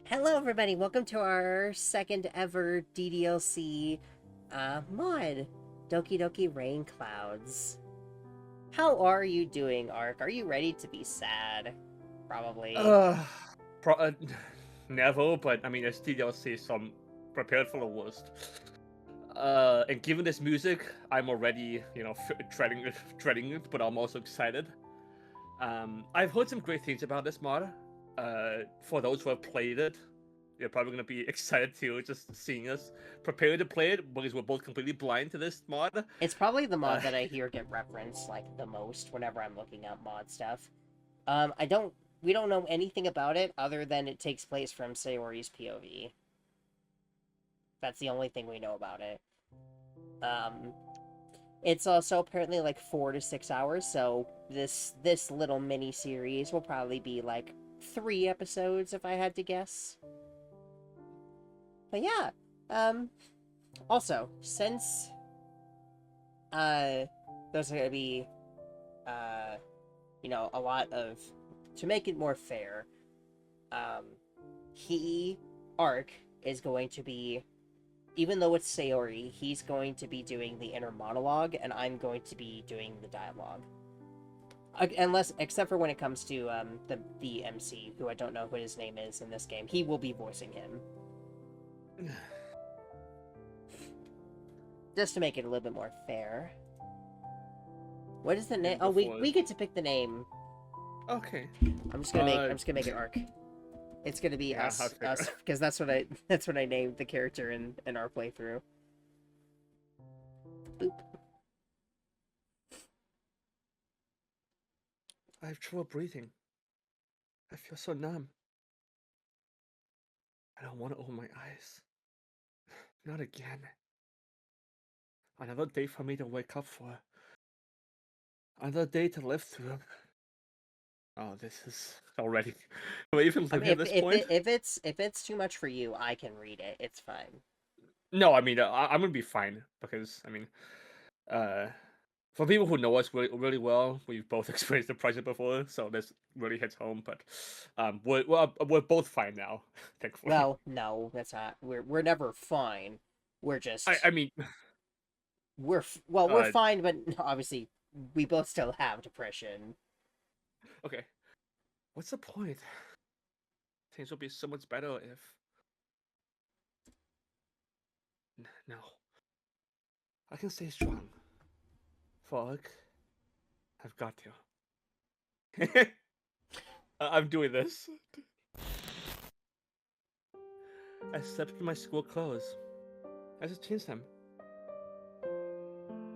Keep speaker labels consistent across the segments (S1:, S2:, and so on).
S1: Hello, everybody. Welcome to our second ever DDLC mod, Doki Doki Rainclouds. How are you doing, Ark? Are you ready to be sad? Probably.
S2: Uh, pro- uh Never, but I mean, it's DDLC, so I'm prepared for the worst. And given this music, I'm already, dreading it, but I'm also excited. I've heard some great things about this mod. For those who have played it, you're probably gonna be excited too, just seeing us prepare to play it, because we're both completely blind to this mod.
S1: It's probably the
S2: Uh,
S1: mod that I hear get referenced, like, the most whenever I'm looking up mod stuff. We don't know anything about it other than it takes place from Sayori's POV. That's the only thing we know about it. Um, It's also apparently like 4 to 6 hours, so this little mini series will probably be like 3 episodes if I had to guess. But yeah, um, also since uh, there's gonna be uh, a lot of to make it more fair, um, he Arc is going to be, even though it's Sayori, he's going to be doing the inner monologue, and I'm going to be doing the dialogue. Unless, except for when it comes to the MC, who I don't know what his name is in this game, he will be voicing him. Just to make it a little bit more fair. What is the name? Oh, we get to pick the name.
S2: okay.
S1: I'm just gonna make it Arc. It's gonna be us, because that's what I named the character in our playthrough. Boop.
S2: I have trouble breathing. I feel so numb. I don't want to open my eyes. Not again. Another day for me to wake up for. Another day to live through. Oh, this is already. Am I even living at this point?
S1: If it's too much for you, I can read it. It's fine.
S2: No, I mean, I'm gonna be fine because I mean, uh, for people who know us really well, we've both experienced the project before, so this really hits home. But we're both fine now, thankfully.
S1: Well, no, that's not. We're never fine. We're just
S2: I mean,
S1: we're
S2: uh,
S1: fine, but obviously we both still have depression.
S2: okay. What's the point? Things will be so much better if. No, I can stay strong. Fuck, I've got to. I'm doing this. I stepped in my school clothes. I just changed them.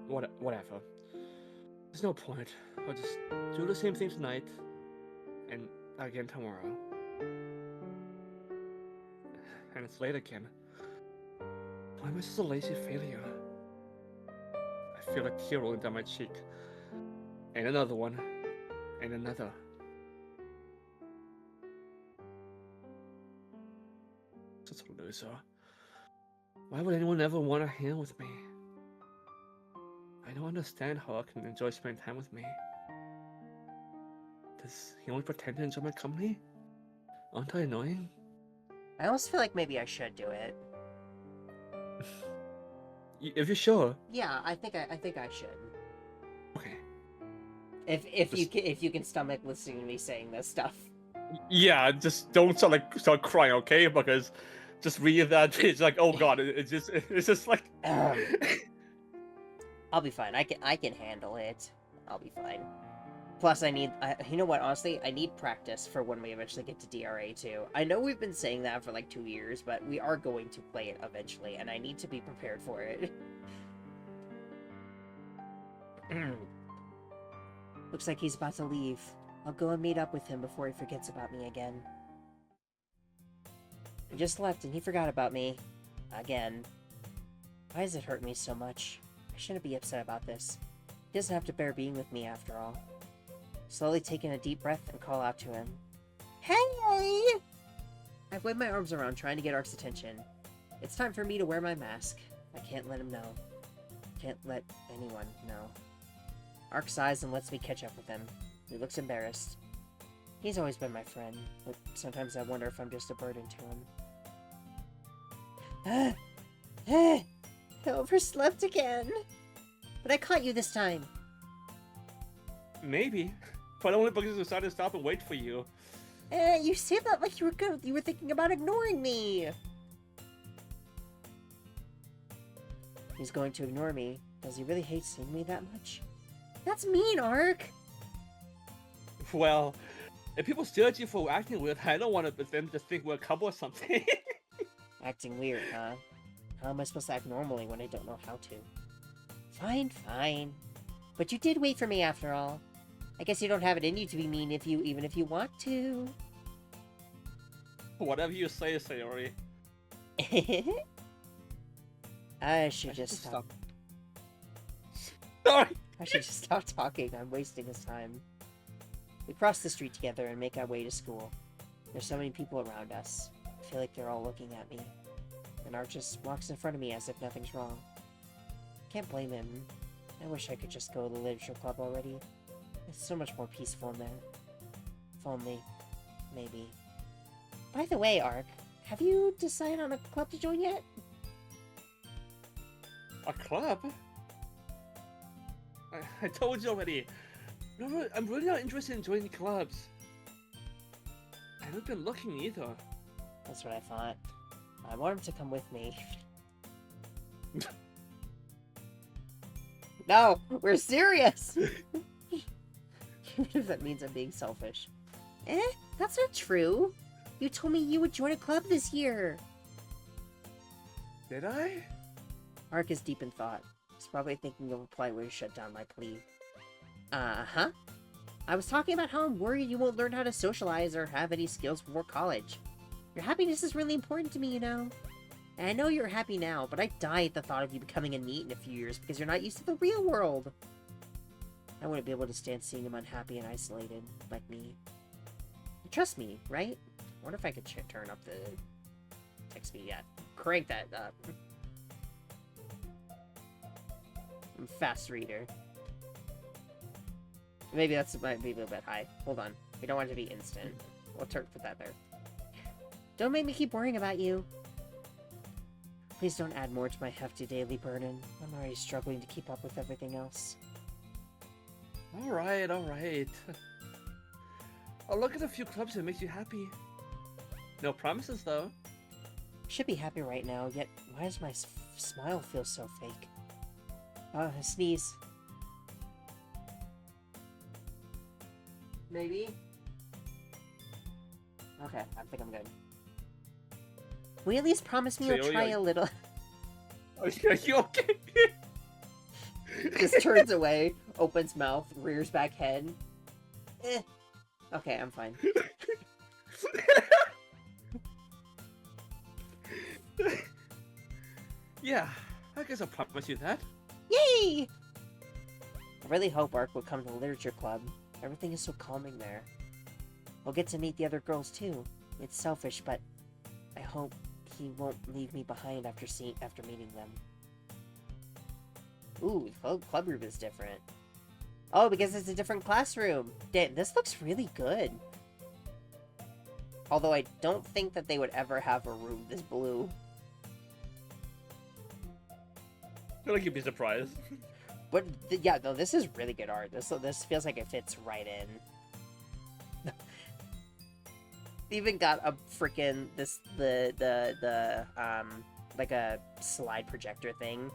S2: Whatever. There's no point. I'll just do the same thing tonight, and again tomorrow. And it's late again. Why am I such a lazy failure? I feel a tear rolling down my cheek. And another one. And another. Such a loser. Why would anyone ever want to hang with me? I don't understand how I can enjoy spending time with me. Does he only pretend to enjoy my company? Aren't I annoying?
S1: I almost feel like maybe I should do it.
S2: If you're sure.
S1: Yeah, I think I should.
S2: Okay.
S1: If you can stomach listening to me saying this stuff.
S2: Yeah, just don't start crying, okay? Because just reading that, it's like, oh god, it's just like.
S1: I'll be fine. I can handle it. I'll be fine. Plus, you know what, honestly, I need practice for when we eventually get to DRA too. I know we've been saying that for like 2 years, but we are going to play it eventually, and I need to be prepared for it. Looks like he's about to leave. I'll go and meet up with him before he forgets about me again. He just left and he forgot about me. Again. Why does it hurt me so much? I shouldn't be upset about this. He doesn't have to bear being with me after all. Slowly taking a deep breath and call out to him. Hey! I wave my arms around, trying to get Ark's attention. It's time for me to wear my mask. I can't let him know. Can't let anyone know. Ark sighs and lets me catch up with him. He looks embarrassed. He's always been my friend, but sometimes I wonder if I'm just a burden to him. I overslept again. But I caught you this time.
S2: Maybe. But only because I decided to stop and wait for you.
S1: You say that like you were thinking about ignoring me. He's going to ignore me. Does he really hate seeing me that much? That's mean, Ark.
S2: Well, if people stare at you for acting weird, I don't want them to think we're a couple or something.
S1: Acting weird, huh? How am I supposed to act normally when I don't know how to? Fine, fine. But you did wait for me after all. I guess you don't have it in you to be mean even if you want to.
S2: Whatever you say, Sayori.
S1: I should just stop.
S2: Sorry!
S1: I should just stop talking. I'm wasting his time. We cross the street together and make our way to school. There's so many people around us. I feel like they're all looking at me. And Art just walks in front of me as if nothing's wrong. Can't blame him. I wish I could just go to the literature club already. It's so much more peaceful in there. If only. Maybe. By the way, Ark, have you decided on a club to join yet?
S2: A club? I told you already. No, I'm really not interested in joining clubs. I haven't been looking either.
S1: That's what I thought. I want him to come with me. No, we're serious! Even if that means I'm being selfish. That's not true. You told me you would join a club this year.
S2: Did I?
S1: Ark is deep in thought. He's probably thinking of a polite way to shut down my plea. Uh-huh. I was talking about how I'm worried you won't learn how to socialize or have any skills before college. Your happiness is really important to me, you know. And I know you're happy now, but I die at the thought of you becoming a NEET in a few years because you're not used to the real world. I wouldn't be able to stand seeing him unhappy and isolated, like me. You trust me, right? I wonder if I could turn up the text speed. Yeah, crank that up. I'm a fast reader. Maybe that might be a little bit high. Hold on. We don't want it to be instant. We'll put that there. Don't make me keep worrying about you. Please don't add more to my hefty daily burden. I'm already struggling to keep up with everything else.
S2: Alright, alright. I'll look at a few clubs that makes you happy. No promises, though.
S1: Should be happy right now, yet why does my smile feel so fake? A sneeze. Maybe? Okay, I think I'm good. Will you at least promise me you'll try a little?
S2: Are you okay?
S1: Just turns away, opens mouth, rears back head. Okay, I'm fine.
S2: Yeah, I guess I'll promise you that.
S1: Yay! I really hope Ark will come to the literature club. Everything is so calming there. We'll get to meet the other girls too. It's selfish, but I hope he won't leave me behind after meeting them. Ooh, the club room is different. Oh, because it's a different classroom. Damn, this looks really good. Although I don't think that they would ever have a room this blue.
S2: I feel like you'd be surprised.
S1: But yeah, no, this is really good art. This feels like it fits right in. They even got a freaking like a slide projector thing.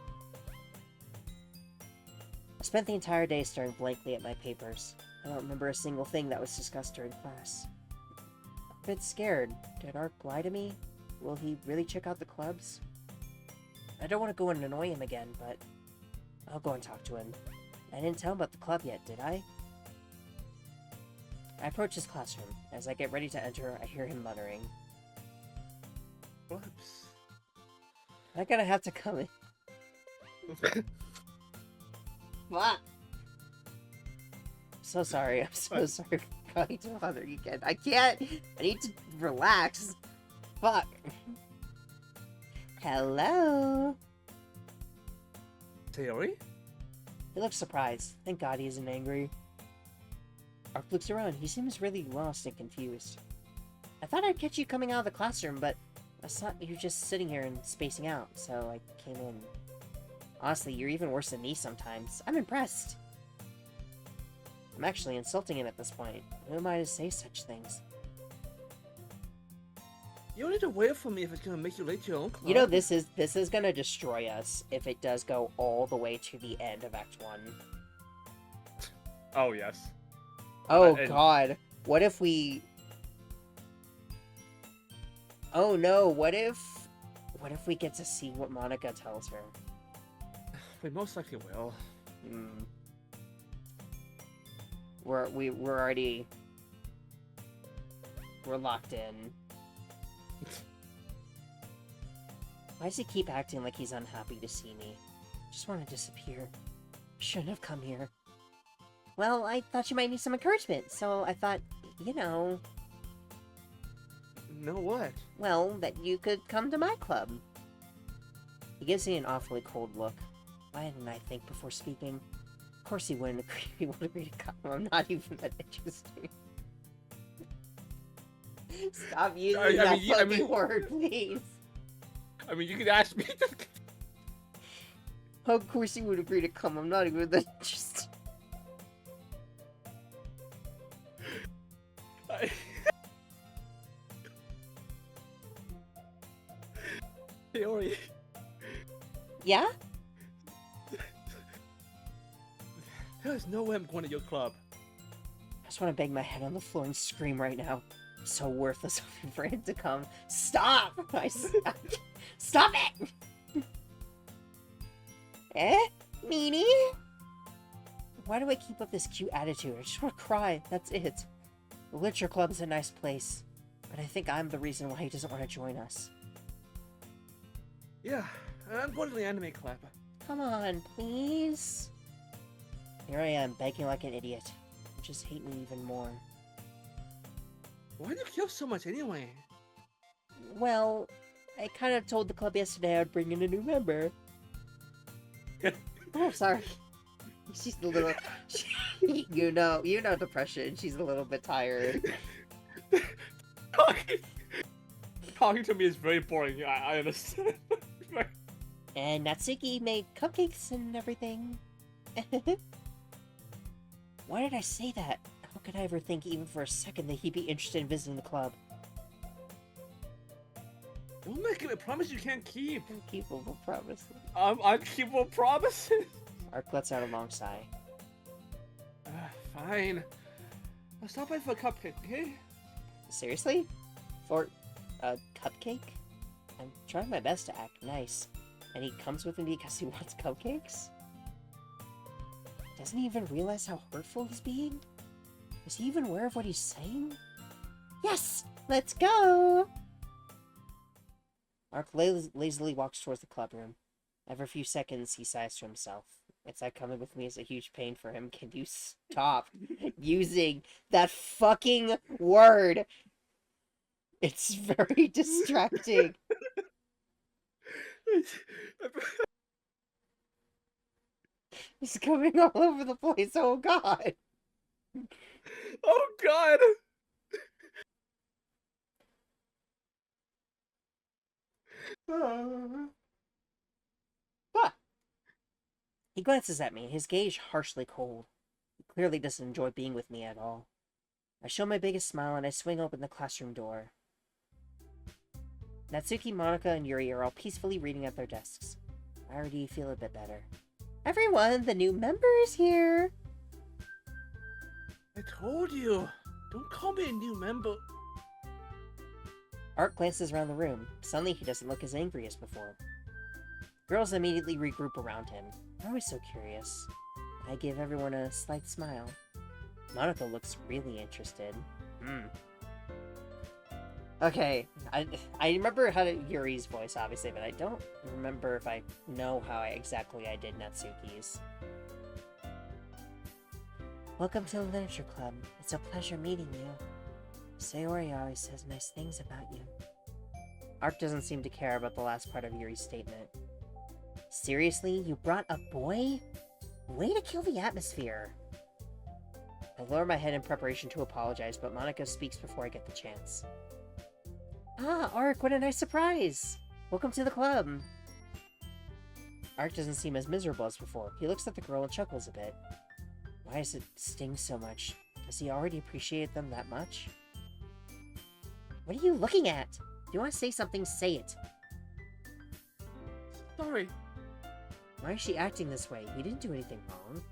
S1: I spent the entire day staring blankly at my papers. I don't remember a single thing that was discussed during class. I'm a bit scared. Did Ark lie to me? Will he really check out the clubs? I don't want to go and annoy him again, but I'll go and talk to him. I didn't tell him about the club yet, did I? I approach his classroom. As I get ready to enter, I hear him muttering.
S2: Whoops.
S1: I'm gonna have to come in. What? So sorry. I'm so sorry for going to bother you again. I can't. I need to relax. Fuck. Hello?
S2: Sayori?
S1: He looks surprised. Thank God he isn't angry. Ark looks around. He seems really lost and confused. I thought I'd catch you coming out of the classroom, but I saw you just sitting here and spacing out, so I came in. Honestly, you're even worse than me sometimes. I'm impressed. I'm actually insulting him at this point. Who am I to say such things?
S2: You need to wait for me if it's gonna make you late to your own club.
S1: You know, this is gonna destroy us if it does go all the way to the end of Act 1.
S2: Oh, yes.
S1: Oh, God. What if we... Oh, no. What if we get to see what Monica tells her?
S2: We most likely will.
S1: We're already... We're locked in. Why does he keep acting like he's unhappy to see me? Just want to disappear. Shouldn't have come here. Well, I thought you might need some encouragement, so I thought, you know...
S2: Know what?
S1: Well, that you could come to my club. He gives me an awfully cold look. Why didn't I think before speaking? Of course he wouldn't agree. He would agree to come. I'm not even that interesting. Stop using that fucking word, please.
S2: I mean, you could ask me.
S1: Of course he would agree to come. I'm not even that interested.
S2: Sayori.
S1: Yeah?
S2: There's no way I'm going to your club.
S1: I just want to bang my head on the floor and scream right now. I'm so worthless for him to come. Stop! Stop it! Meanie? Why do I keep up this cute attitude? I just want to cry. That's it. The literature club is a nice place, but I think I'm the reason why he doesn't want to join us.
S2: Yeah, I'm going to the anime club.
S1: Come on, please. Here I am, begging like an idiot. You just hate me even more.
S2: Why do you care so much anyway?
S1: Well, I kind of told the club yesterday I'd bring in a new member. Oh, sorry. She's a little... you know depression. She's a little bit tired.
S2: Talking to me is very boring. I understand.
S1: And Natsuki made cupcakes and everything. Why did I say that? How could I ever think even for a second that he'd be interested in visiting the club?
S2: Don't make a promise you can't keep.
S1: Unkeepable promises.
S2: Unkeepable promises.
S1: Ark lets out a long sigh.
S2: Fine. I'll stop by for a cupcake, okay?
S1: Seriously? For a cupcake? I'm trying my best to act nice. And he comes with me because he wants cupcakes? Doesn't he even realize how hurtful he's being? Is he even aware of what he's saying? Yes! Let's go! Ark lazily walks towards the club room. Every few seconds, he sighs to himself. It's like coming with me is a huge pain for him. Can you stop using that fucking word? It's very distracting. He's coming all over the place. Oh, God.
S2: Oh, God.
S1: Ah. He glances at me, his gaze harshly cold. He clearly doesn't enjoy being with me at all. I show my biggest smile and I swing open the classroom door. Natsuki, Monica, and Yuri are all peacefully reading at their desks. I already feel a bit better. Everyone, the new member is here!
S2: I told you. Don't call me a new member.
S1: Art glances around the room. Suddenly, he doesn't look as angry as before. Girls immediately regroup around him. They're always so curious. I give everyone a slight smile. Monica looks really interested. Okay, I remember how to Yuri's voice, obviously, but I don't remember if I know how exactly I did Natsuki's. Welcome to the Literature Club. It's a pleasure meeting you. Sayori always says nice things about you. Ark doesn't seem to care about the last part of Yuri's statement. Seriously? You brought a boy? Way to kill the atmosphere. I lower my head in preparation to apologize, but Monica speaks before I get the chance. Ah, Ark, what a nice surprise! Welcome to the club! Ark doesn't seem as miserable as before. He looks at the girl and chuckles a bit. Why does it sting so much? Does he already appreciate them that much? What are you looking at? If you want to say something, say it.
S2: Sorry.
S1: Why is she acting this way? We didn't do anything wrong.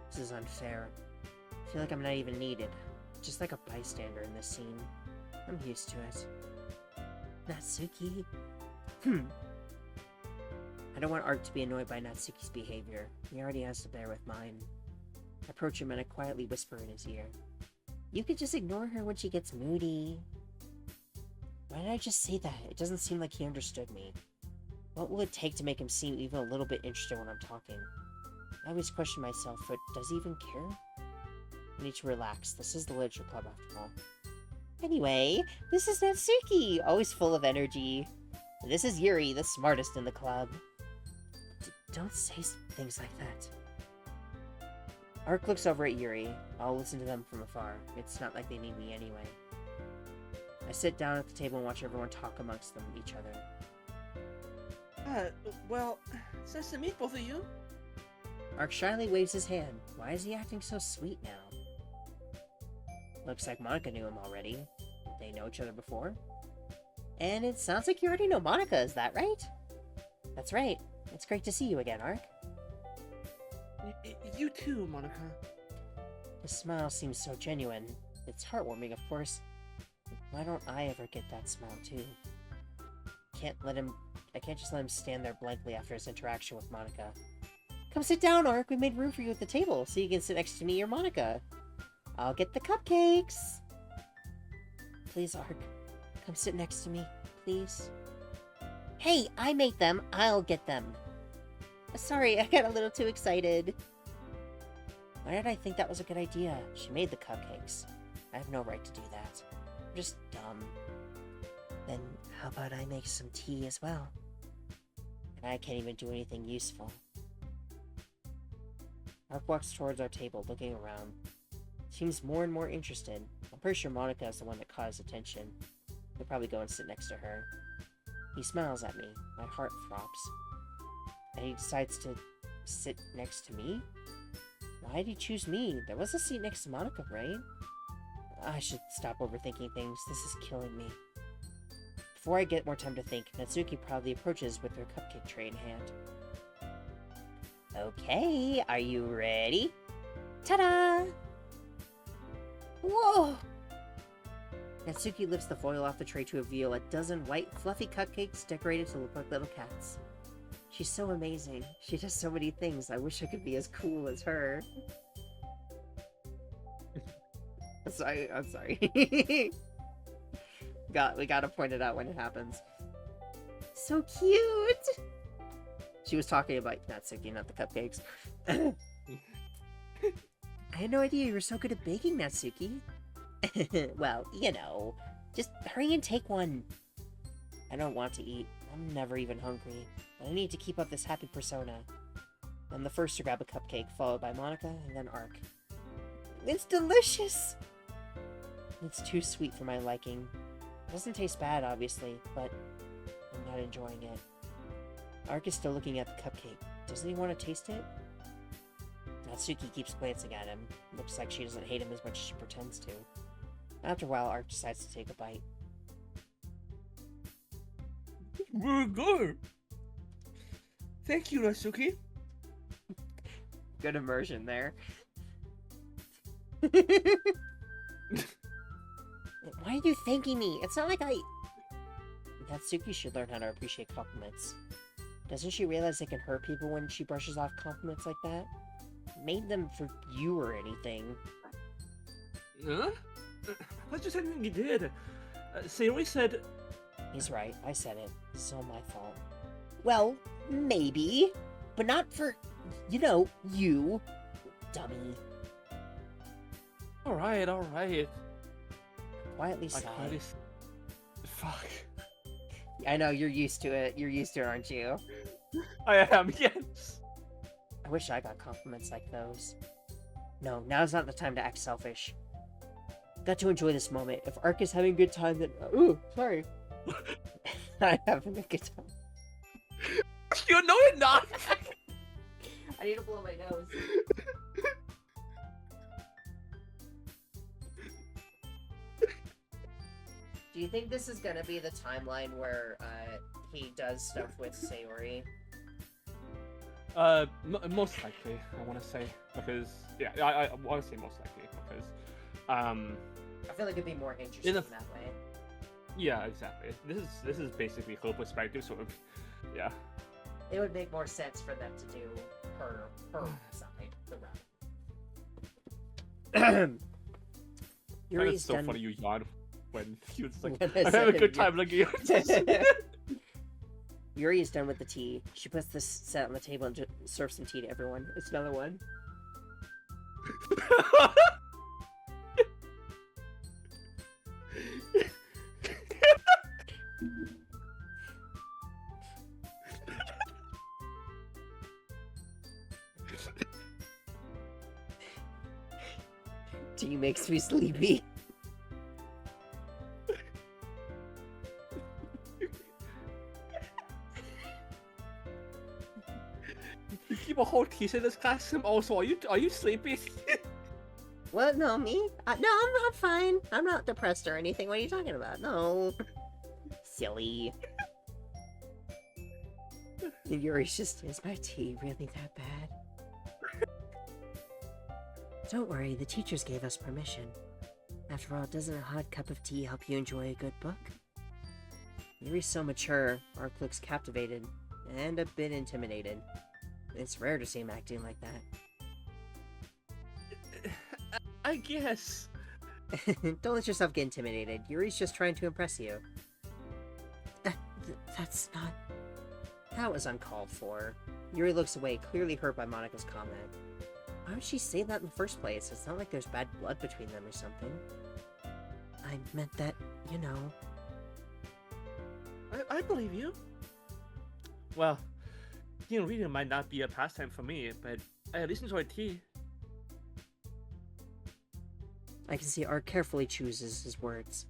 S1: This is unfair. I feel like I'm not even needed. Just like a bystander in this scene. I'm used to it. Natsuki? I don't want Ark to be annoyed by Natsuki's behavior. He already has to bear with mine. I approach him and I quietly whisper in his ear. You could just ignore her when she gets moody. Why did I just say that? It doesn't seem like he understood me. What will it take to make him seem even a little bit interested when I'm talking? I always question myself, but does he even care? I need to relax. This is the literature club after all. Anyway, this is Natsuki, always full of energy. And this is Yuri, the smartest in the club. Don't say things like that. Ark looks over at Yuri. I'll listen to them from afar. It's not like they need me anyway. I sit down at the table and watch everyone talk amongst each other.
S2: Well, it's nice to meet both of you.
S1: Ark shyly waves his hand. Why is he acting so sweet now? Looks like Monica knew him already. Did they know each other before? And it sounds like you already know Monica, is that right? That's right. It's great to see you again, Ark.
S2: You too, Monica.
S1: His smile seems so genuine. It's heartwarming, of course. Why don't I ever get that smile, too? I can't just let him stand there blankly after his interaction with Monica. Come sit down, Ark. We made room for you at the table, so you can sit next to me or Monica. I'll get the cupcakes. Please, Ark. Come sit next to me, please. Hey, I made them. I'll get them. Sorry, I got a little too excited. Why did I think that was a good idea? She made the cupcakes. I have no right to do that. I'm just dumb. Then how about I make some tea as well? And I can't even do anything useful. Ark walks towards our table, looking around. Seems more and more interested. I'm pretty sure Monica is the one that caught his attention. He'll probably go and sit next to her. He smiles at me. My heart throbs. And he decides to sit next to me? Why did he choose me? There was a seat next to Monica, right? I should stop overthinking things. This is killing me. Before I get more time to think, Natsuki proudly approaches with her cupcake tray in hand. Okay, are you ready? Ta-da! Whoa! Natsuki lifts the foil off the tray to reveal a dozen white, fluffy cupcakes decorated to look like little cats. She's so amazing. She does so many things. I wish I could be as cool as her. I'm sorry. We gotta point it out when it happens. So cute! She was talking about Natsuki, not the cupcakes. I had no idea you were so good at baking, Natsuki. Well, you know. Just hurry and take one. I don't want to eat. I'm never even hungry. But I need to keep up this happy persona. I'm the first to grab a cupcake, followed by Monica, and then Ark. It's delicious! It's too sweet for my liking. It doesn't taste bad, obviously, but I'm not enjoying it. Ark is still looking at the cupcake. Doesn't he want to taste it? Natsuki keeps glancing at him. Looks like she doesn't hate him as much as she pretends to. After a while, Ark decides to take a bite.
S2: Very good. Thank you, Natsuki.
S1: Good immersion there. Why are you thanking me? It's not like Natsuki should learn how to appreciate compliments. Doesn't she realize it can hurt people when she brushes off compliments like that? Made them for you or anything.
S2: Huh? I thought you said anything you did. Sayori said...
S1: He's right, I said it. It's all my fault. Well, maybe. But not for, you know, you. Dummy.
S2: Alright.
S1: Quietly sigh.
S2: Fuck.
S1: I know, you're used to it. You're used to it, aren't you?
S2: I am, yes.
S1: I wish I got compliments like those. No, now's not the time to act selfish. Got to enjoy this moment. If Ark is having a good time, then... Ooh, sorry. I'm having a good time.
S2: You know it not!
S1: I need to blow my nose. Do you think this is gonna be the timeline where he does stuff with Sayori?
S2: Most likely, I want to say, because yeah, I want to say most likely because
S1: I feel like it'd be more interesting that way.
S2: Yeah, exactly. This is basically her perspective, so yeah.
S1: It would make more sense for them to do her side, the route.
S2: It's so funny you yawn when he was like,
S1: When
S2: I'm having a good time looking at this.
S1: Yuri is done with the tea. She puts this set on the table and serves some tea to everyone. It's another one. Tea makes me sleepy.
S2: You keep a whole tea in this class. Also, are you sleepy?
S1: What? No, me? No, I'm not fine. I'm not depressed or anything. What are you talking about? No. Silly. And Yuri's just, is my tea really that bad? Don't worry, the teachers gave us permission. After all, doesn't a hot cup of tea help you enjoy a good book? Yuri's so mature, Ark looks captivated, and a bit intimidated. It's rare to see him acting like that.
S2: I guess.
S1: Don't let yourself get intimidated. Yuri's just trying to impress you. That's not... That was uncalled for. Yuri looks away, clearly hurt by Monika's comment. Why would she say that in the first place? It's not like there's bad blood between them or something. I meant that, you know...
S2: I believe you. Well, reading might not be a pastime for me, but I at least enjoy tea.
S1: I can see Ark carefully chooses his words.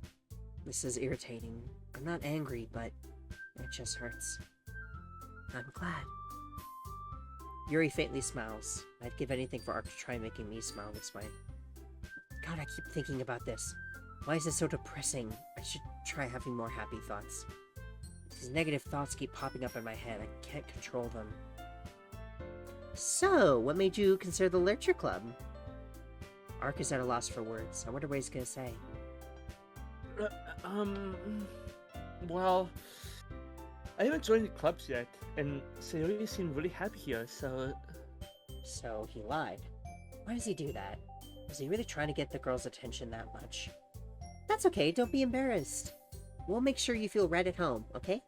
S1: This is irritating. I'm not angry, but it just hurts. I'm glad. Yuri faintly smiles. I'd give anything for Ark to try making me smile this way. God, I keep thinking about this. Why is this so depressing? I should try having more happy thoughts. These negative thoughts keep popping up in my head. I can't control them. So, what made you consider the literature club? Ark is at a loss for words. I wonder what he's gonna say.
S2: Well, I haven't joined the clubs yet, and Sayori seemed really happy here, so...
S1: So, he lied. Why does he do that? Was he really trying to get the girls' attention that much? That's okay, don't be embarrassed. We'll make sure you feel right at home, okay?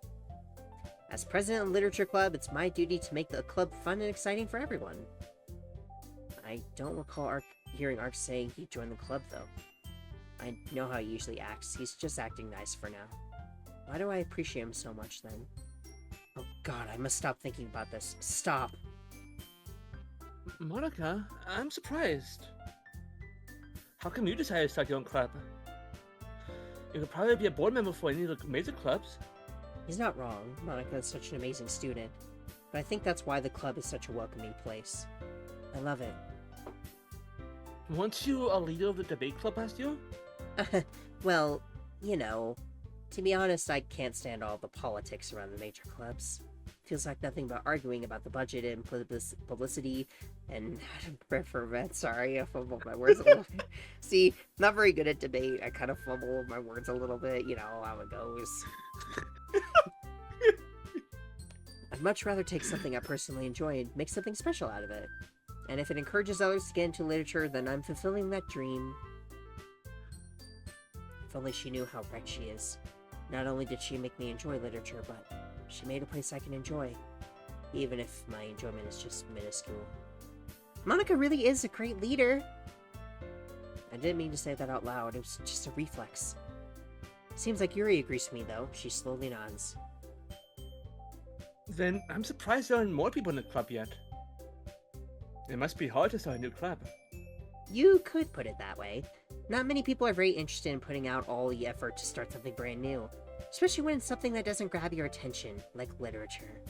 S1: As president of the Literature Club, it's my duty to make the club fun and exciting for everyone. I don't recall hearing Ark saying he joined the club, though. I know how he usually acts. He's just acting nice for now. Why do I appreciate him so much, then? Oh god, I must stop thinking about this. Stop!
S2: Monika, I'm surprised. How come you decided to start your own club? You could probably be a board member for any of the major clubs.
S1: He's not wrong. Monika is such an amazing student. But I think that's why the club is such a welcoming place. I love it.
S2: Weren't you a leader of the debate club last year?
S1: Well, you know, to be honest, I can't stand all the politics around the major clubs. Feels like nothing but arguing about the budget and publicity and how to prepare for events. Sorry, I fumbled my words a little bit. See, not very good at debate. I kind of fumble my words a little bit, you know how it goes. I'd much rather take something I personally enjoy and make something special out of it. And if it encourages others to get into literature, then I'm fulfilling that dream. If only she knew how right she is. Not only did she make me enjoy literature, but she made a place I can enjoy. Even if my enjoyment is just minuscule. Monika really is a great leader. I didn't mean to say that out loud, it was just a reflex. Seems like Yuri agrees with me, though. She slowly nods.
S2: Then I'm surprised there aren't more people in the club yet. It must be hard to start a new club.
S1: You could put it that way. Not many people are very interested in putting out all the effort to start something brand new, especially when it's something that doesn't grab your attention, like literature.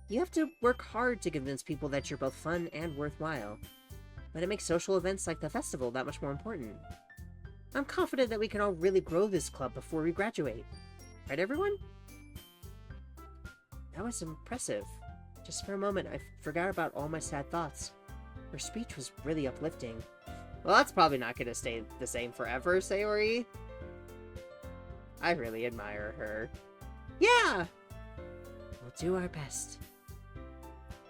S1: You have to work hard to convince people that you're both fun and worthwhile, but it makes social events like the festival that much more important. I'm confident that we can all really grow this club before we graduate. Right, everyone? That was impressive. Just for a moment, I forgot about all my sad thoughts. Her speech was really uplifting. Well, that's probably not going to stay the same forever, Sayori. I really admire her. Yeah! We'll do our best.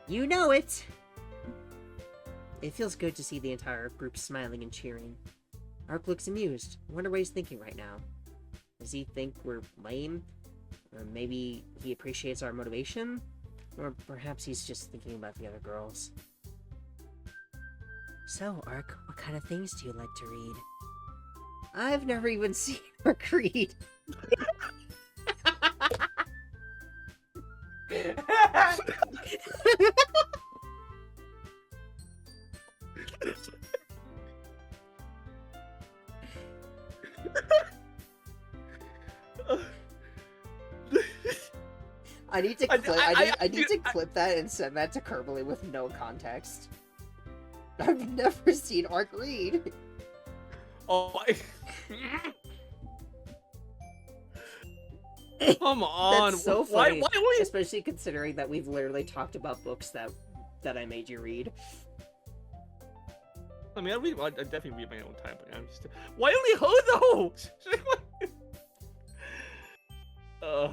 S1: You know it! It feels good to see the entire group smiling and cheering. Ark looks amused. I wonder what he's thinking right now. Does he think we're lame? Or maybe he appreciates our motivation? Or perhaps he's just thinking about the other girls. So, Ark, what kind of things do you like to read? I've never even seen Ark read. I need to clip. I need to clip that and send that to Kerbally with no context. I've never seen Ark read.
S2: Oh my. Come on.
S1: That's so funny.
S2: Why we...
S1: Especially considering that we've literally talked about books that I made you read.
S2: I mean, I definitely read my own time, but I'm just... Why only her, though?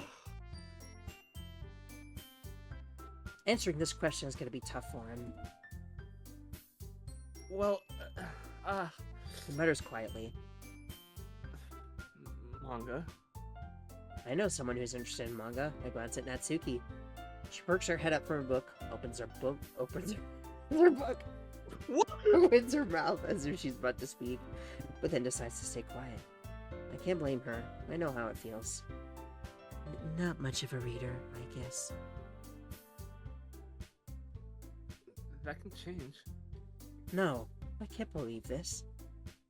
S1: Answering this question is going to be tough for him.
S2: Well,
S1: He mutters quietly.
S2: Manga.
S1: I know someone who's interested in manga. I glance at Natsuki. She perks her head up from her book, opens her book, opens her mouth as if she's about to speak, but then decides to stay quiet. I can't blame her. I know how it feels. Not much of a reader, I guess.
S2: That can change.
S1: No, I can't believe this.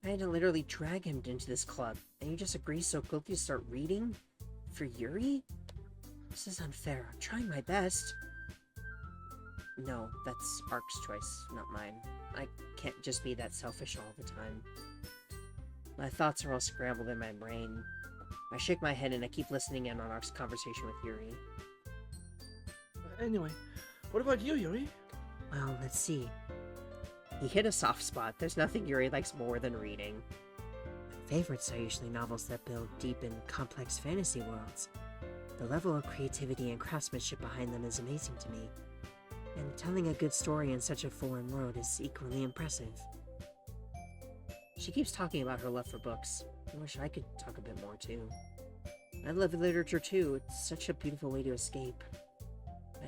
S1: I had to literally drag him into this club, and you just agree so quickly to start reading? For Yuri? This is unfair. I'm trying my best. No, that's Ark's choice, not mine. I can't just be that selfish all the time. My thoughts are all scrambled in my brain. I shake my head and I keep listening in on Ark's conversation with Yuri.
S2: Anyway, what about you, Yuri?
S1: Well, let's see. He hit a soft spot. There's nothing Yuri likes more than reading. My favorites are usually novels that build deep and complex fantasy worlds. The level of creativity and craftsmanship behind them is amazing to me. And telling a good story in such a foreign world is equally impressive. She keeps talking about her love for books. I wish I could talk a bit more too. I love literature too. It's such a beautiful way to escape.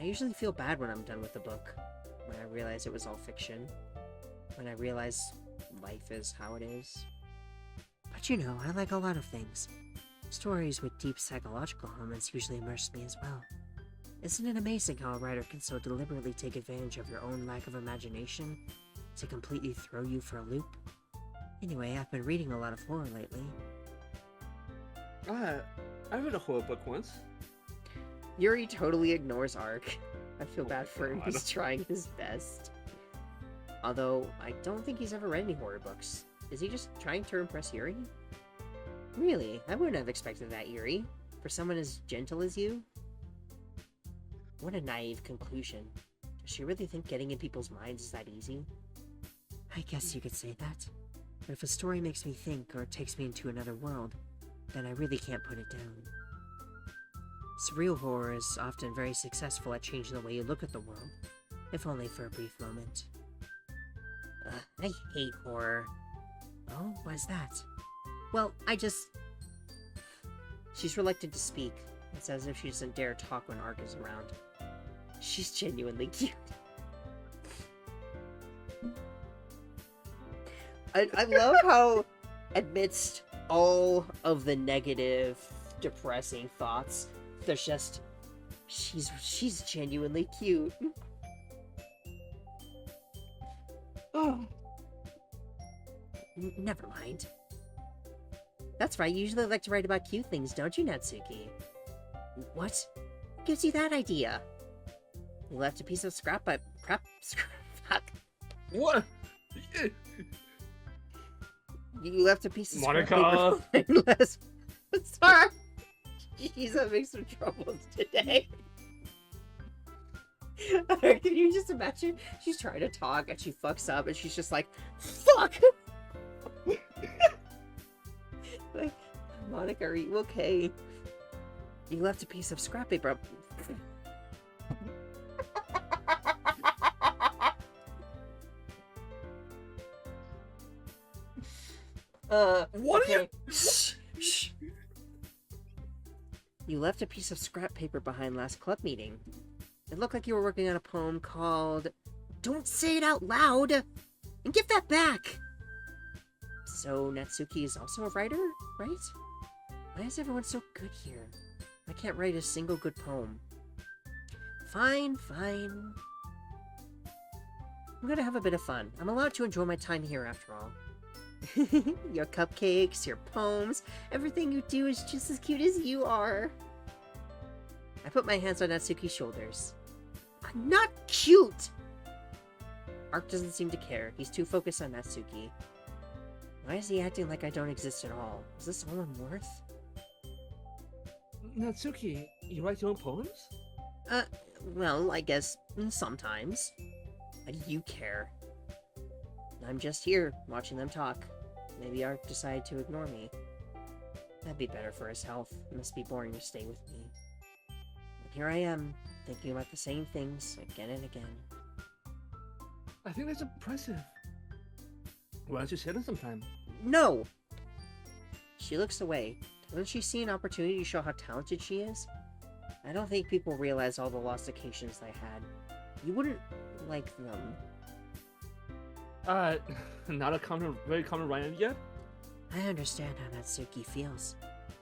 S1: I usually feel bad when I'm done with a book. When I realize it was all fiction. When I realize life is how it is. But you know, I like a lot of things. Stories with deep psychological elements usually immerse me as well. Isn't it amazing how a writer can so deliberately take advantage of your own lack of imagination to completely throw you for a loop? Anyway, I've been reading a lot of horror lately.
S2: I read a horror book once.
S1: Yuri totally ignores Ark. I feel
S2: Oh
S1: bad
S2: my
S1: for him.
S2: God.
S1: He's trying his best. Although, I don't think he's ever read any horror books. Is he just trying to impress Yuri? Really? I wouldn't have expected that, Yuri. For someone as gentle as you? What a naive conclusion. Does she really think getting in people's minds is that easy? I guess you could say that. But if a story makes me think or takes me into another world, then I really can't put it down. Surreal horror is often very successful at changing the way you look at the world, if only for a brief moment. I hate horror. Oh, why's that? Well, She's reluctant to speak. It's as if she doesn't dare talk when Ark is around. She's genuinely cute. I love how, amidst all of the negative, depressing thoughts, there's just... She's genuinely cute. Oh. Never mind. That's right, you usually like to write about cute things, don't you, Natsuki? What? Gives you that idea? You left a piece of fuck.
S2: What?
S1: You left a piece of scrap
S2: Monica!
S1: paper behind last... Sorry! She's having some troubles today. Can you just imagine? She's trying to talk and she fucks up and she's just like, fuck! Like, Monica, are you okay? You left a piece of scrap paper.
S2: What
S1: okay.
S2: are you?
S1: Shh. You left a piece of scrap paper behind last club meeting. It looked like you were working on a poem called Don't Say It Out Loud! And give that back! So, Natsuki is also a writer, right? Why is everyone so good here? I can't write a single good poem. Fine. I'm gonna have a bit of fun. I'm allowed to enjoy my time here after all. Your cupcakes, your poems, everything you do is just as cute as you are. I put my hands on Natsuki's shoulders. I'm not cute! Ark doesn't seem to care. He's too focused on Natsuki. Why is he acting like I don't exist at all? Is this all I'm worth?
S2: Natsuki, you write your own poems?
S1: Well, I guess sometimes. Why do you care? I'm just here, watching them talk. Maybe Ark decided to ignore me. That'd be better for his health. It must be boring to stay with me. But here I am, thinking about the same things again and again.
S2: I think that's impressive. Why don't you share them sometime?
S1: No! She looks away. Doesn't she see an opportunity to show how talented she is? I don't think people realize all the lost occasions I had. You wouldn't like them.
S2: Not a very common writer yet?
S1: I understand how Natsuki feels.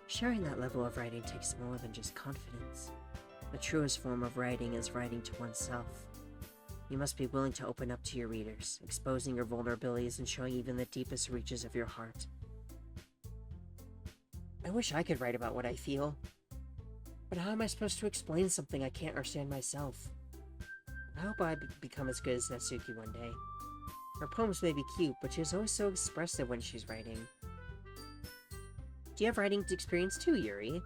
S1: Sharing that level of writing takes more than just confidence. The truest form of writing is writing to oneself. You must be willing to open up to your readers, exposing your vulnerabilities and showing even the deepest reaches of your heart. I wish I could write about what I feel. But how am I supposed to explain something I can't understand myself? I hope I become as good as Natsuki one day. Her poems may be cute, but she's always so expressive when she's writing. Do you have writing experience too, Yuri?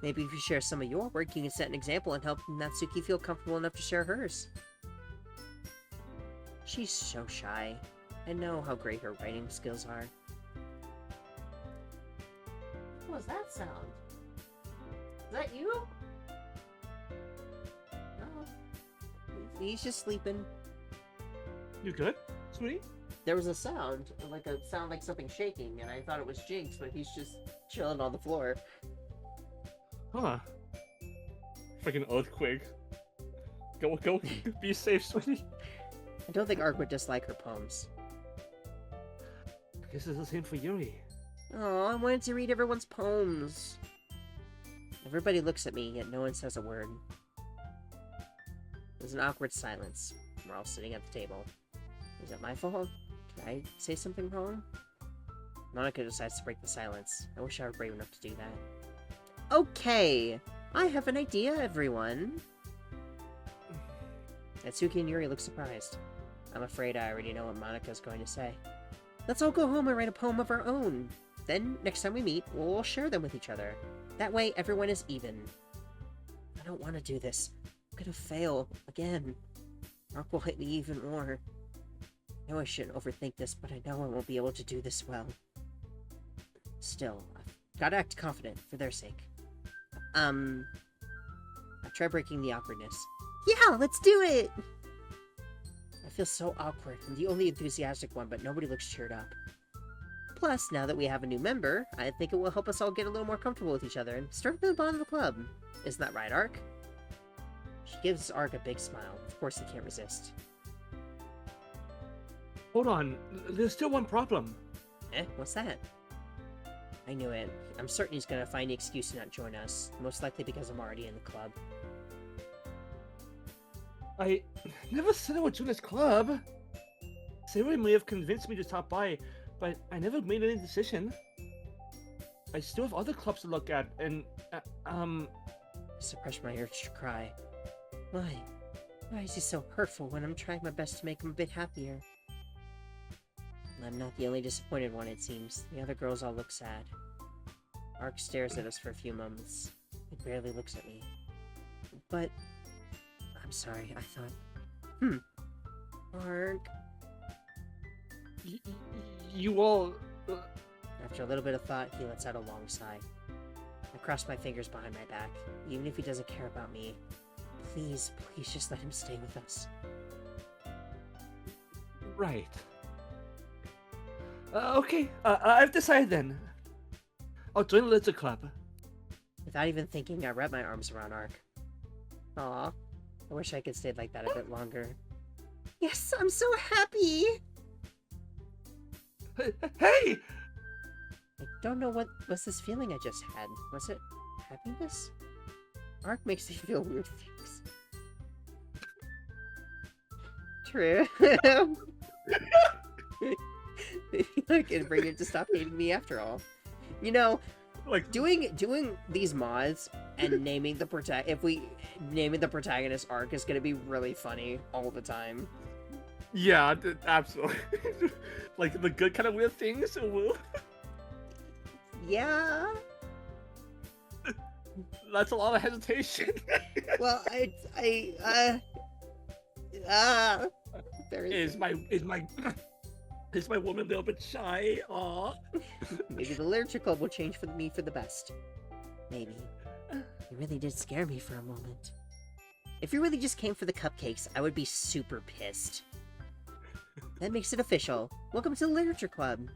S1: Maybe if you share some of your work, you can set an example and help Natsuki feel comfortable enough to share hers. She's so shy. I know how great her writing skills are. What was that sound? Is that you? No. He's just sleeping.
S2: You good, sweetie?
S1: There was a sound like something shaking, and I thought it was Jinx, but he's just chilling on the floor.
S2: Huh. Freaking earthquake. Go, be safe, sweetie.
S1: I don't think Ark would dislike her poems.
S2: Guess it's the same for Yuri.
S1: Oh, I wanted to read everyone's poems. Everybody looks at me, yet no one says a word. There's an awkward silence. We're all sitting at the table. Is that my fault? Did I say something wrong? Monica decides to break the silence. I wish I were brave enough to do that. Okay! I have an idea, everyone! Natsuki and Yuri look surprised. I'm afraid I already know what Monica's going to say. Let's all go home and write a poem of our own. Then, next time we meet, we'll share them with each other. That way, everyone is even. I don't want to do this. I'm gonna fail. Again. Ark will hate me even more. I know I shouldn't overthink this, but I know I won't be able to do this well. Still, I've gotta act confident, for their sake. I'll try breaking the awkwardness. Yeah, let's do it! I feel so awkward. I'm the only enthusiastic one, but nobody looks cheered up. Plus, now that we have a new member, I think it will help us all get a little more comfortable with each other and strengthen the bond of the club. Isn't that right, Ark? She gives Ark a big smile. Of course he can't resist.
S2: Hold on, there's still one problem.
S1: What's that? I knew it. I'm certain he's gonna find the excuse to not join us. Most likely because I'm already in the club.
S2: I never said I would join this club. Sayori may have convinced me to stop by, but I never made any decision. I still have other clubs to look at, and
S1: I suppress my urge to cry. Why? Why is he so hurtful when I'm trying my best to make him a bit happier? I'm not the only disappointed one, it seems. The other girls all look sad. Ark stares at us for a few moments. He barely looks at me. But... I'm sorry, I thought... Ark...
S2: You all...
S1: After a little bit of thought, he lets out a long sigh. I cross my fingers behind my back. Even if he doesn't care about me, please, please just let him stay with us.
S2: Right. Okay, I've decided then. I'll join the Lizard Club.
S1: Without even thinking, I wrap my arms around Ark. Aw, I wish I could stay like that a bit longer. Yes, I'm so happy!
S2: Hey!
S1: I don't know what was this feeling I just had. Was it happiness? Ark makes me feel weird things. True. I can bring it to stop hating me after all. You know,
S2: Like,
S1: doing these mods and naming the protagonist Ark is gonna be really funny all the time.
S2: yeah, absolutely. Like, the good kind of weird things, woo.
S1: Yeah.
S2: That's a lot of hesitation.
S1: Well,
S2: Is my woman a little bit shy? Aw.
S1: Maybe the literature club will change for me for the best. Maybe. You really did scare me for a moment. If you really just came for the cupcakes, I would be super pissed. That makes it official. Welcome to the literature club.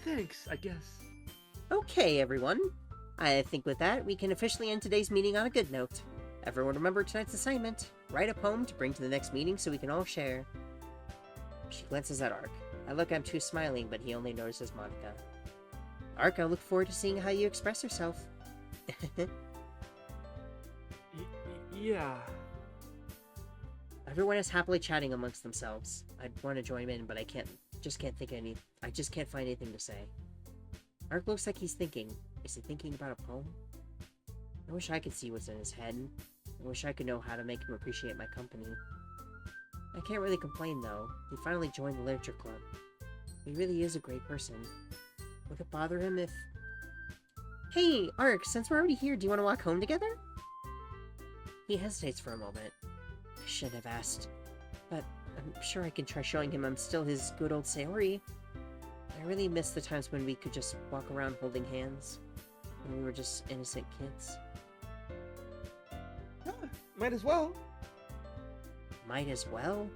S2: Thanks, I guess.
S1: Okay, everyone. I think with that, we can officially end today's meeting on a good note. Everyone remember tonight's assignment. Write a poem to bring to the next meeting so we can all share. She glances at Ark. I look at him too smiling, but he only notices Monica. Ark, I look forward to seeing how you express yourself.
S2: Yeah.
S1: Everyone is happily chatting amongst themselves. I want to join in, but I just can't find anything to say. Ark looks like he's thinking. Is he thinking about a poem? I wish I could see what's in his head. I wish I could know how to make him appreciate my company. I can't really complain, though. He finally joined the literature club. He really is a great person. Would it bother him if... Hey, Ark, since we're already here, do you want to walk home together? He hesitates for a moment. I shouldn't have asked, but I'm sure I can try showing him I'm still his good old Sayori. I really miss the times when we could just walk around holding hands, when we were just innocent kids.
S2: Might as well.
S1: Might as well?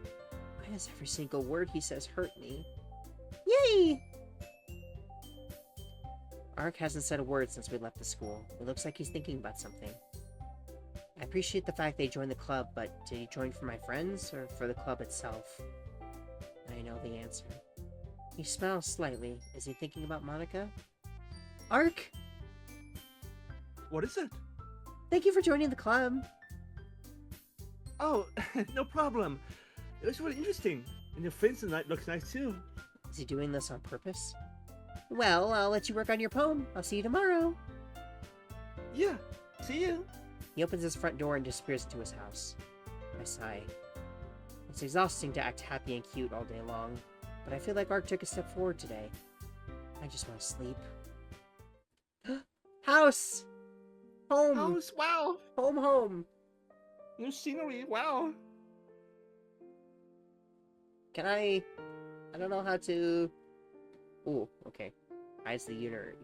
S1: Why does every single word he says hurt me? Yay! Ark hasn't said a word since we left the school. It looks like he's thinking about something. I appreciate the fact they joined the club, but did he join for my friends, or for the club itself? I know the answer. He smiles slightly. Is he thinking about Monica? Ark!
S2: What is it?
S1: Thank you for joining the club.
S2: Oh, no problem. It looks really interesting. And your friends tonight looks nice too.
S1: Is he doing this on purpose? Well, I'll let you work on your poem. I'll see you tomorrow.
S2: Yeah, see you.
S1: He opens his front door and disappears into his house. I sigh. It's exhausting to act happy and cute all day long, but I feel like Ark took a step forward today. I just want to sleep. House! Home!
S2: House, wow.
S1: Home, home!
S2: New scenery, wow.
S1: Can I don't know how to... Ooh, okay. Hides the unit.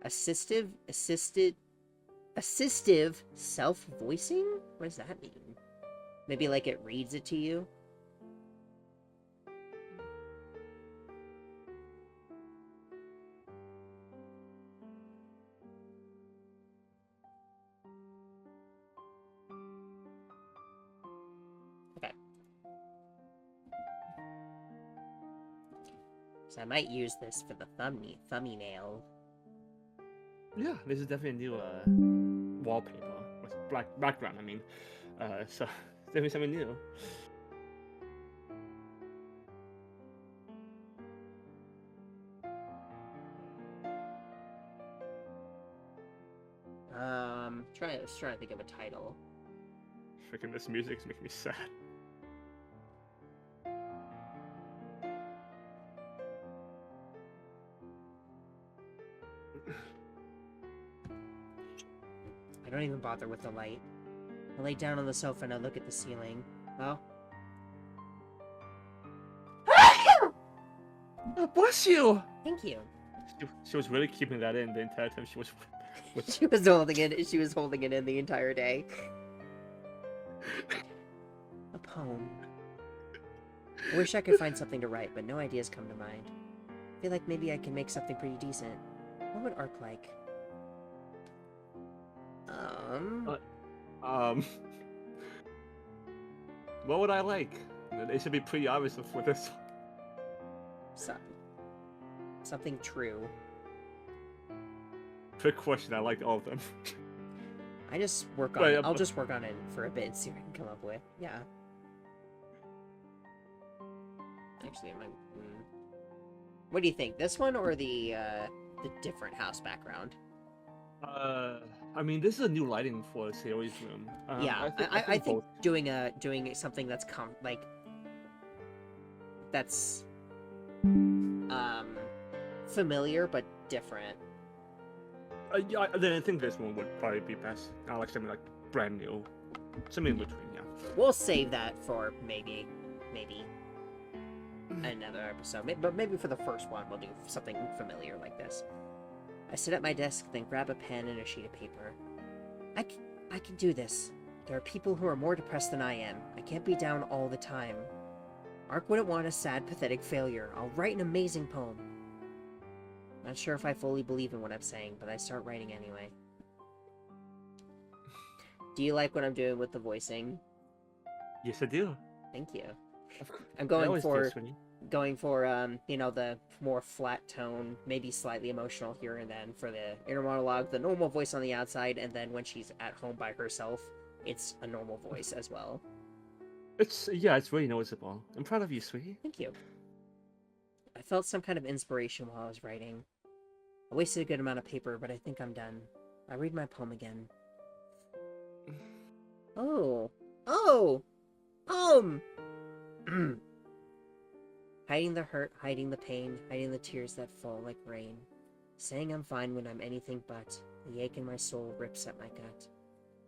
S1: Assistive self-voicing? What does that mean? Maybe like it reads it to you? Okay. So I might use this for the thumbnail.
S2: Yeah, this is definitely a new wallpaper with black background. I mean, so definitely something new.
S1: Trying to think of a title.
S2: Freaking this music is making me sad.
S1: I don't even bother with the light. I lay down on the sofa and I look at the ceiling. Well...
S2: Oh, bless you!
S1: Thank you.
S2: She was really keeping that in the entire time she was...
S1: She was holding it. She was holding it in the entire day. A poem. I wish I could find something to write, but no ideas come to mind. I feel like maybe I can make something pretty decent. What would art like?
S2: What would I like? It should be pretty obvious for this.
S1: Something true.
S2: Trick question. I liked all of them.
S1: I just work on it. I'll just work on it for a bit and see what I can come up with. Yeah. Actually, what do you think? This one or the different house background?
S2: I mean, this is a new lighting for Sayori's room.
S1: Yeah, I think doing something that's that's familiar but different.
S2: Yeah, then I think this one would probably be best. I like something like brand new, something in between. Yeah.
S1: We'll save that for maybe another episode. But maybe for the first one, we'll do something familiar like this. I sit at my desk, then grab a pen and a sheet of paper. I can do this. There are people who are more depressed than I am. I can't be down all the time. Ark wouldn't want a sad, pathetic failure. I'll write an amazing poem. Not sure if I fully believe in what I'm saying, but I start writing anyway. Do you like what I'm doing with the voicing?
S2: Yes, I do.
S1: Thank you.
S2: Of course.
S1: I'm going for the more flat tone, maybe slightly emotional here and then for the inner monologue, the normal voice on the outside, and then when she's at home by herself, it's a normal voice as well.
S2: It's really noticeable. I'm proud of you, sweetie.
S1: Thank you. I felt some kind of inspiration while I was writing. I wasted a good amount of paper, but I think I'm done. I read my poem again. Oh! Poem! Hiding the hurt, hiding the pain, hiding the tears that fall like rain. Saying I'm fine when I'm anything but. The ache in my soul rips at my gut.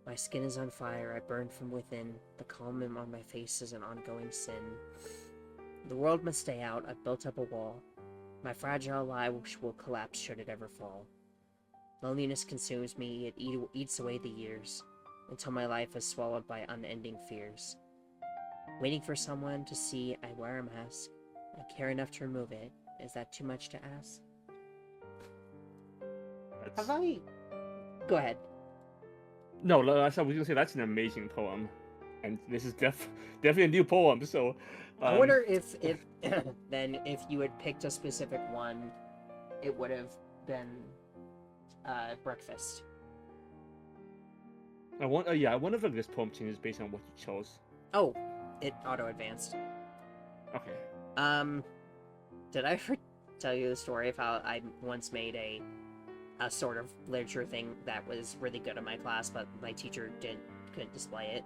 S1: My skin is on fire, I burn from within. The calm on my face is an ongoing sin. The world must stay out, I've built up a wall. My fragile life will collapse should it ever fall. Loneliness consumes me, it eats away the years, until my life is swallowed by unending fears. Waiting for someone to see I wear a mask. I care enough to remove it. Is that too much to ask? Go ahead.
S2: No, I was gonna say that's an amazing poem, and this is definitely a new poem. So,
S1: I wonder if then if you had picked a specific one, it would have been breakfast.
S2: I wonder if this poem changes based on what you chose.
S1: Oh, it auto advanced.
S2: Okay.
S1: Did I ever tell you the story of how I once made a sort of literature thing that was really good in my class, but my teacher couldn't display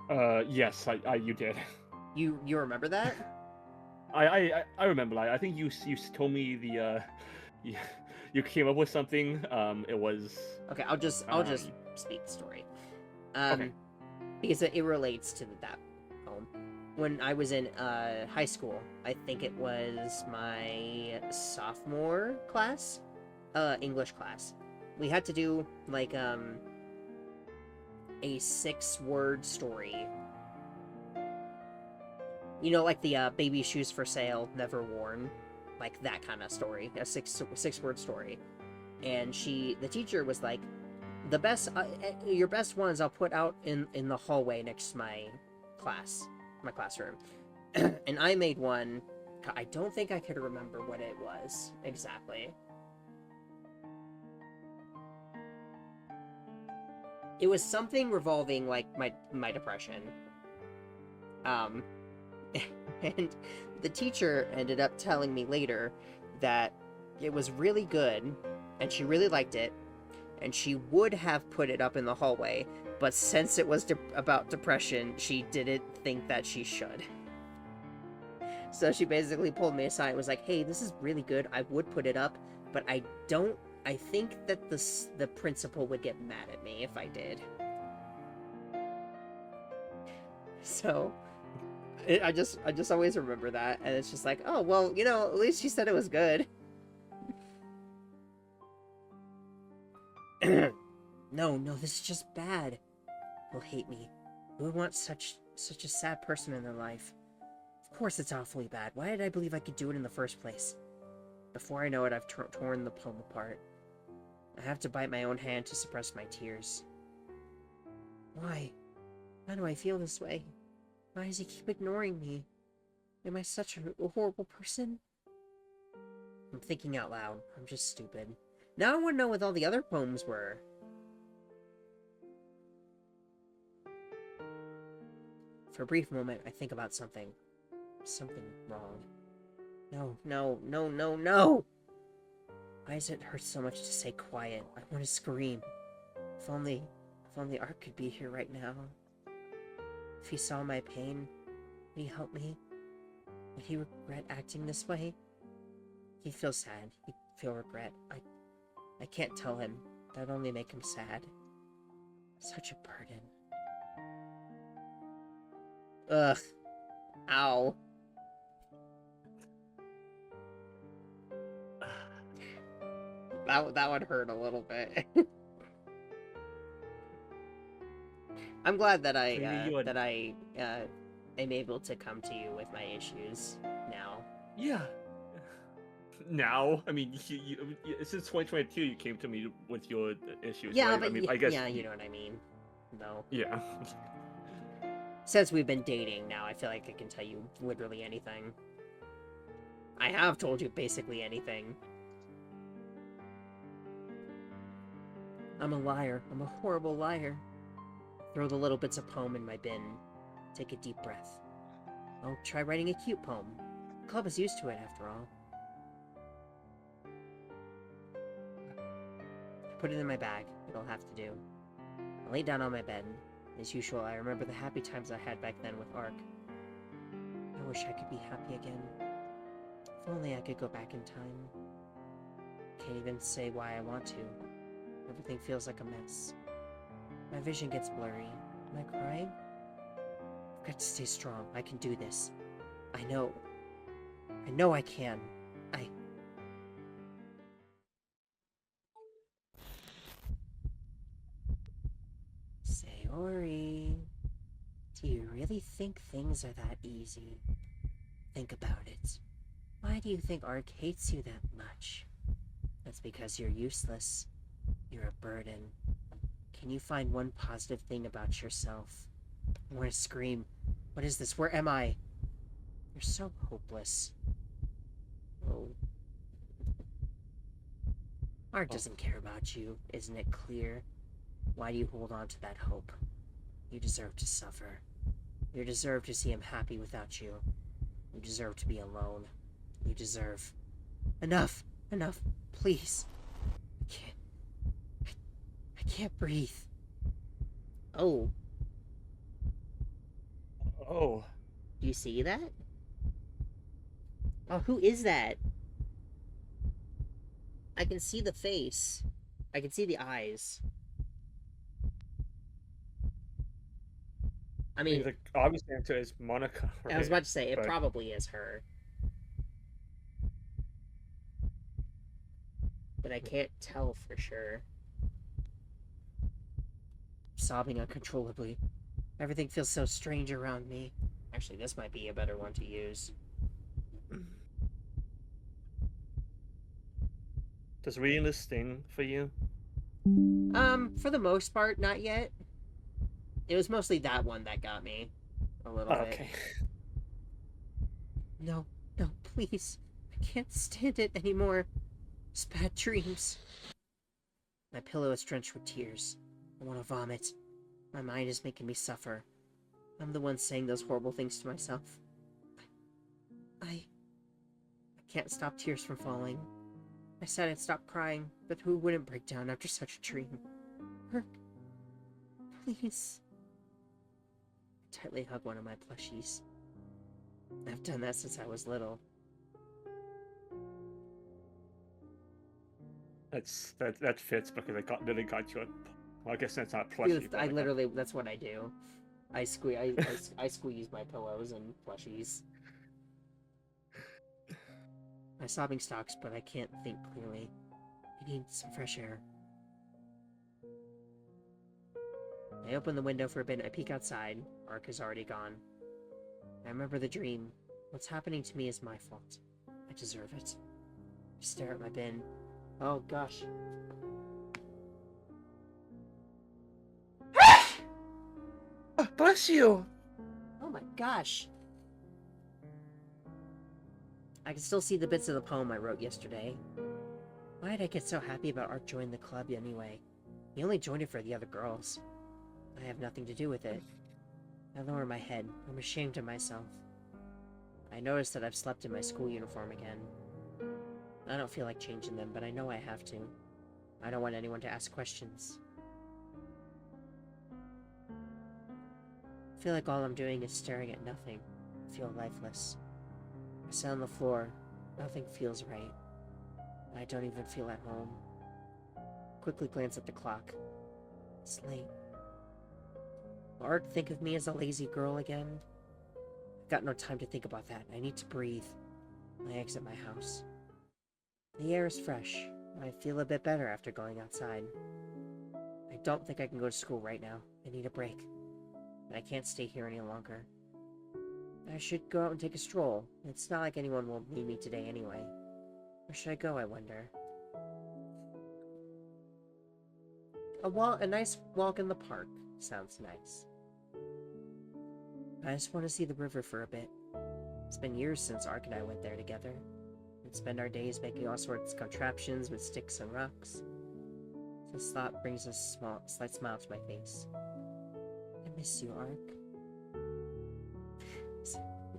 S1: it?
S2: Yes, you did.
S1: You remember that?
S2: I remember. I think you told me you came up with something. It was
S1: okay. I'll just speak the story.
S2: Okay.
S1: Because it relates to that poem. When I was in high school, I think it was my sophomore class, English class. We had to do like a 6-word story. You know, like the baby shoes for sale, never worn, like that kind of story, a 6-word story. And the teacher was like, the best, your best ones I'll put out in the hallway next to my classroom. And I made one. I don't think I could remember what it was exactly. It was something revolving like my depression. And the teacher ended up telling me later that it was really good and she really liked it, and she would have put it up in the hallway, but since it was about depression, she didn't think that she should. So she basically pulled me aside and was like, hey, this is really good, I would put it up, but I think that the principal would get mad at me if I did. So, I just always remember that, and it's just like, oh, well, you know, at least she said it was good. No, this is just bad. They'll hate me. Who would want such a sad person in their life? Of course it's awfully bad. Why did I believe I could do it in the first place? Before I know it, I've torn the poem apart. I have to bite my own hand to suppress my tears. Why? Why do I feel this way? Why does he keep ignoring me? Am I such a horrible person? I'm thinking out loud. I'm just stupid. Now I want to know what all the other poems were. For a brief moment, I think about something. Something wrong. No! Why does it hurt so much to say quiet? I want to scream. If only Art could be here right now. If he saw my pain, would he help me? Would he regret acting this way? He'd feel sad. He'd feel regret. I can't tell him. That'd only make him sad. Such a burden. Ugh. Ow. That would hurt a little bit. I'm glad that I am able to come to you with my issues now.
S2: Yeah. Now, I mean, since 2022, you came to me with your issues.
S1: Yeah,
S2: right?
S1: but
S2: I mean, I guess.
S1: Yeah, you know what I mean. No.
S2: Yeah.
S1: Since we've been dating now, I feel like I can tell you literally anything. I have told you basically anything. I'm a liar. I'm a horrible liar. Throw the little bits of poem in my bin. Take a deep breath. I'll try writing a cute poem. The club is used to it, after all. I put it in my bag. It'll have to do. I lay down on my bed. As usual, I remember the happy times I had back then with Ark. I wish I could be happy again. If only I could go back in time. Can't even say why I want to. Everything feels like a mess. My vision gets blurry. Am I crying? I've got to stay strong. I can do this. I know I can. Sayori, do you really think things are that easy? Think about it. Why do you think Ark hates you that much? That's because you're useless. You're a burden. Can you find one positive thing about yourself? I want to scream. What is this? Where am I? You're so hopeless. Oh. Art doesn't care about you, isn't it clear? Why do you hold on to that hope? You deserve to suffer. You deserve to see him happy without you. You deserve to be alone. You deserve... Enough! Enough! Please! I can't breathe. Oh.
S2: Oh.
S1: Do you see that? Oh, who is that? I can see the face. I can see the eyes. I mean,
S2: the obvious answer is Monica. Right?
S1: I was about to say, it probably is her. But I can't tell for sure. Sobbing uncontrollably. Everything feels so strange around me. Actually, this might be a better one to use.
S2: Does reading this sting for you?
S1: For the most part, not yet. It was mostly that one that got me a little bit.
S2: Okay.
S1: No, please. I can't stand it anymore. It's bad dreams. My pillow is drenched with tears. I want to vomit. My mind is making me suffer. I'm the one saying those horrible things to myself. I can't stop tears from falling. I said I'd stop crying, but who wouldn't break down after such a dream? Herc, please. I tightly hug one of my plushies. I've done that since I was little.
S2: That fits because I literally got you a. Well, I guess that's not plushie.
S1: I literally, that's what I do. I squeeze my pillows and plushies. My sobbing stops, but I can't think clearly. I need some fresh air. I open the window for a bit. I peek outside. Ark is already gone. I remember the dream. What's happening to me is my fault. I deserve it. I stare at my bin. Oh gosh.
S2: Oh, bless you.
S1: Oh my gosh. I can still see the bits of the poem I wrote yesterday. Why did I get so happy about Art joining the club anyway? He only joined it for the other girls. I have nothing to do with it. I lower my head. I'm ashamed of myself. I notice that I've slept in my school uniform again. I don't feel like changing them, but I know I have to. I don't want anyone to ask questions. I feel like all I'm doing is staring at nothing. I feel lifeless. I sit on the floor. Nothing feels right. I don't even feel at home. Quickly glance at the clock. It's late. Will Art think of me as a lazy girl again? I've got no time to think about that. I need to breathe. I exit my house. The air is fresh. I feel a bit better after going outside. I don't think I can go to school right now. I need a break. But I can't stay here any longer. I should go out and take a stroll. It's not like anyone will need me today anyway. Where should I go, I wonder? A nice walk in the park. Sounds nice. I just want to see the river for a bit. It's been years since Ark and I went there together. We'd spend our days making all sorts of contraptions with sticks and rocks. This thought brings a slight smile to my face. I miss you, Ark.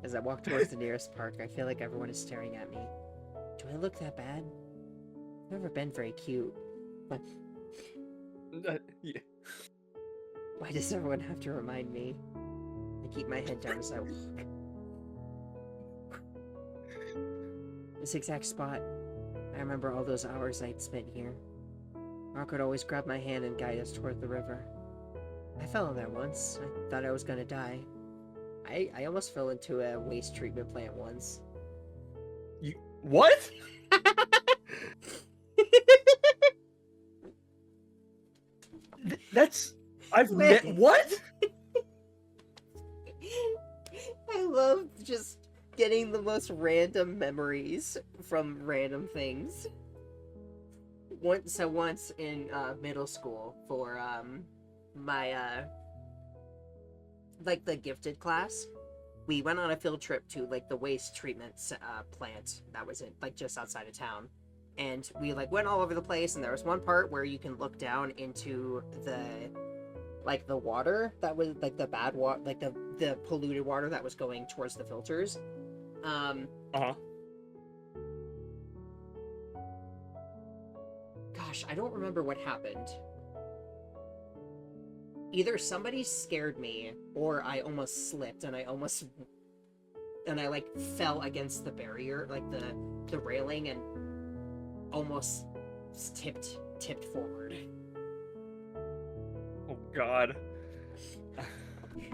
S1: As I walk towards the nearest park, I feel like everyone is staring at me. Do I look that bad? I've never been very cute. But
S2: Yeah.
S1: why does everyone have to remind me? I keep my head down as I walk. This exact spot. I remember all those hours I'd spent here. Mark would always grab my hand and guide us toward the river. I fell in there once. I thought I was gonna die. I almost fell into a waste treatment plant once.
S2: You what? That's what?
S1: I love just getting the most random memories from random things. Once in middle school for my like the gifted class, we went on a field trip to like the waste treatment plant that was in like just outside of town, and we like went all over the place, and there was one part where you can look down into the water that was like the bad water, like the polluted water that was going towards the filters. Gosh, I don't remember what happened. Either somebody scared me, or I almost slipped, and I like fell against the barrier, like the railing, and almost tipped forward.
S2: Oh God.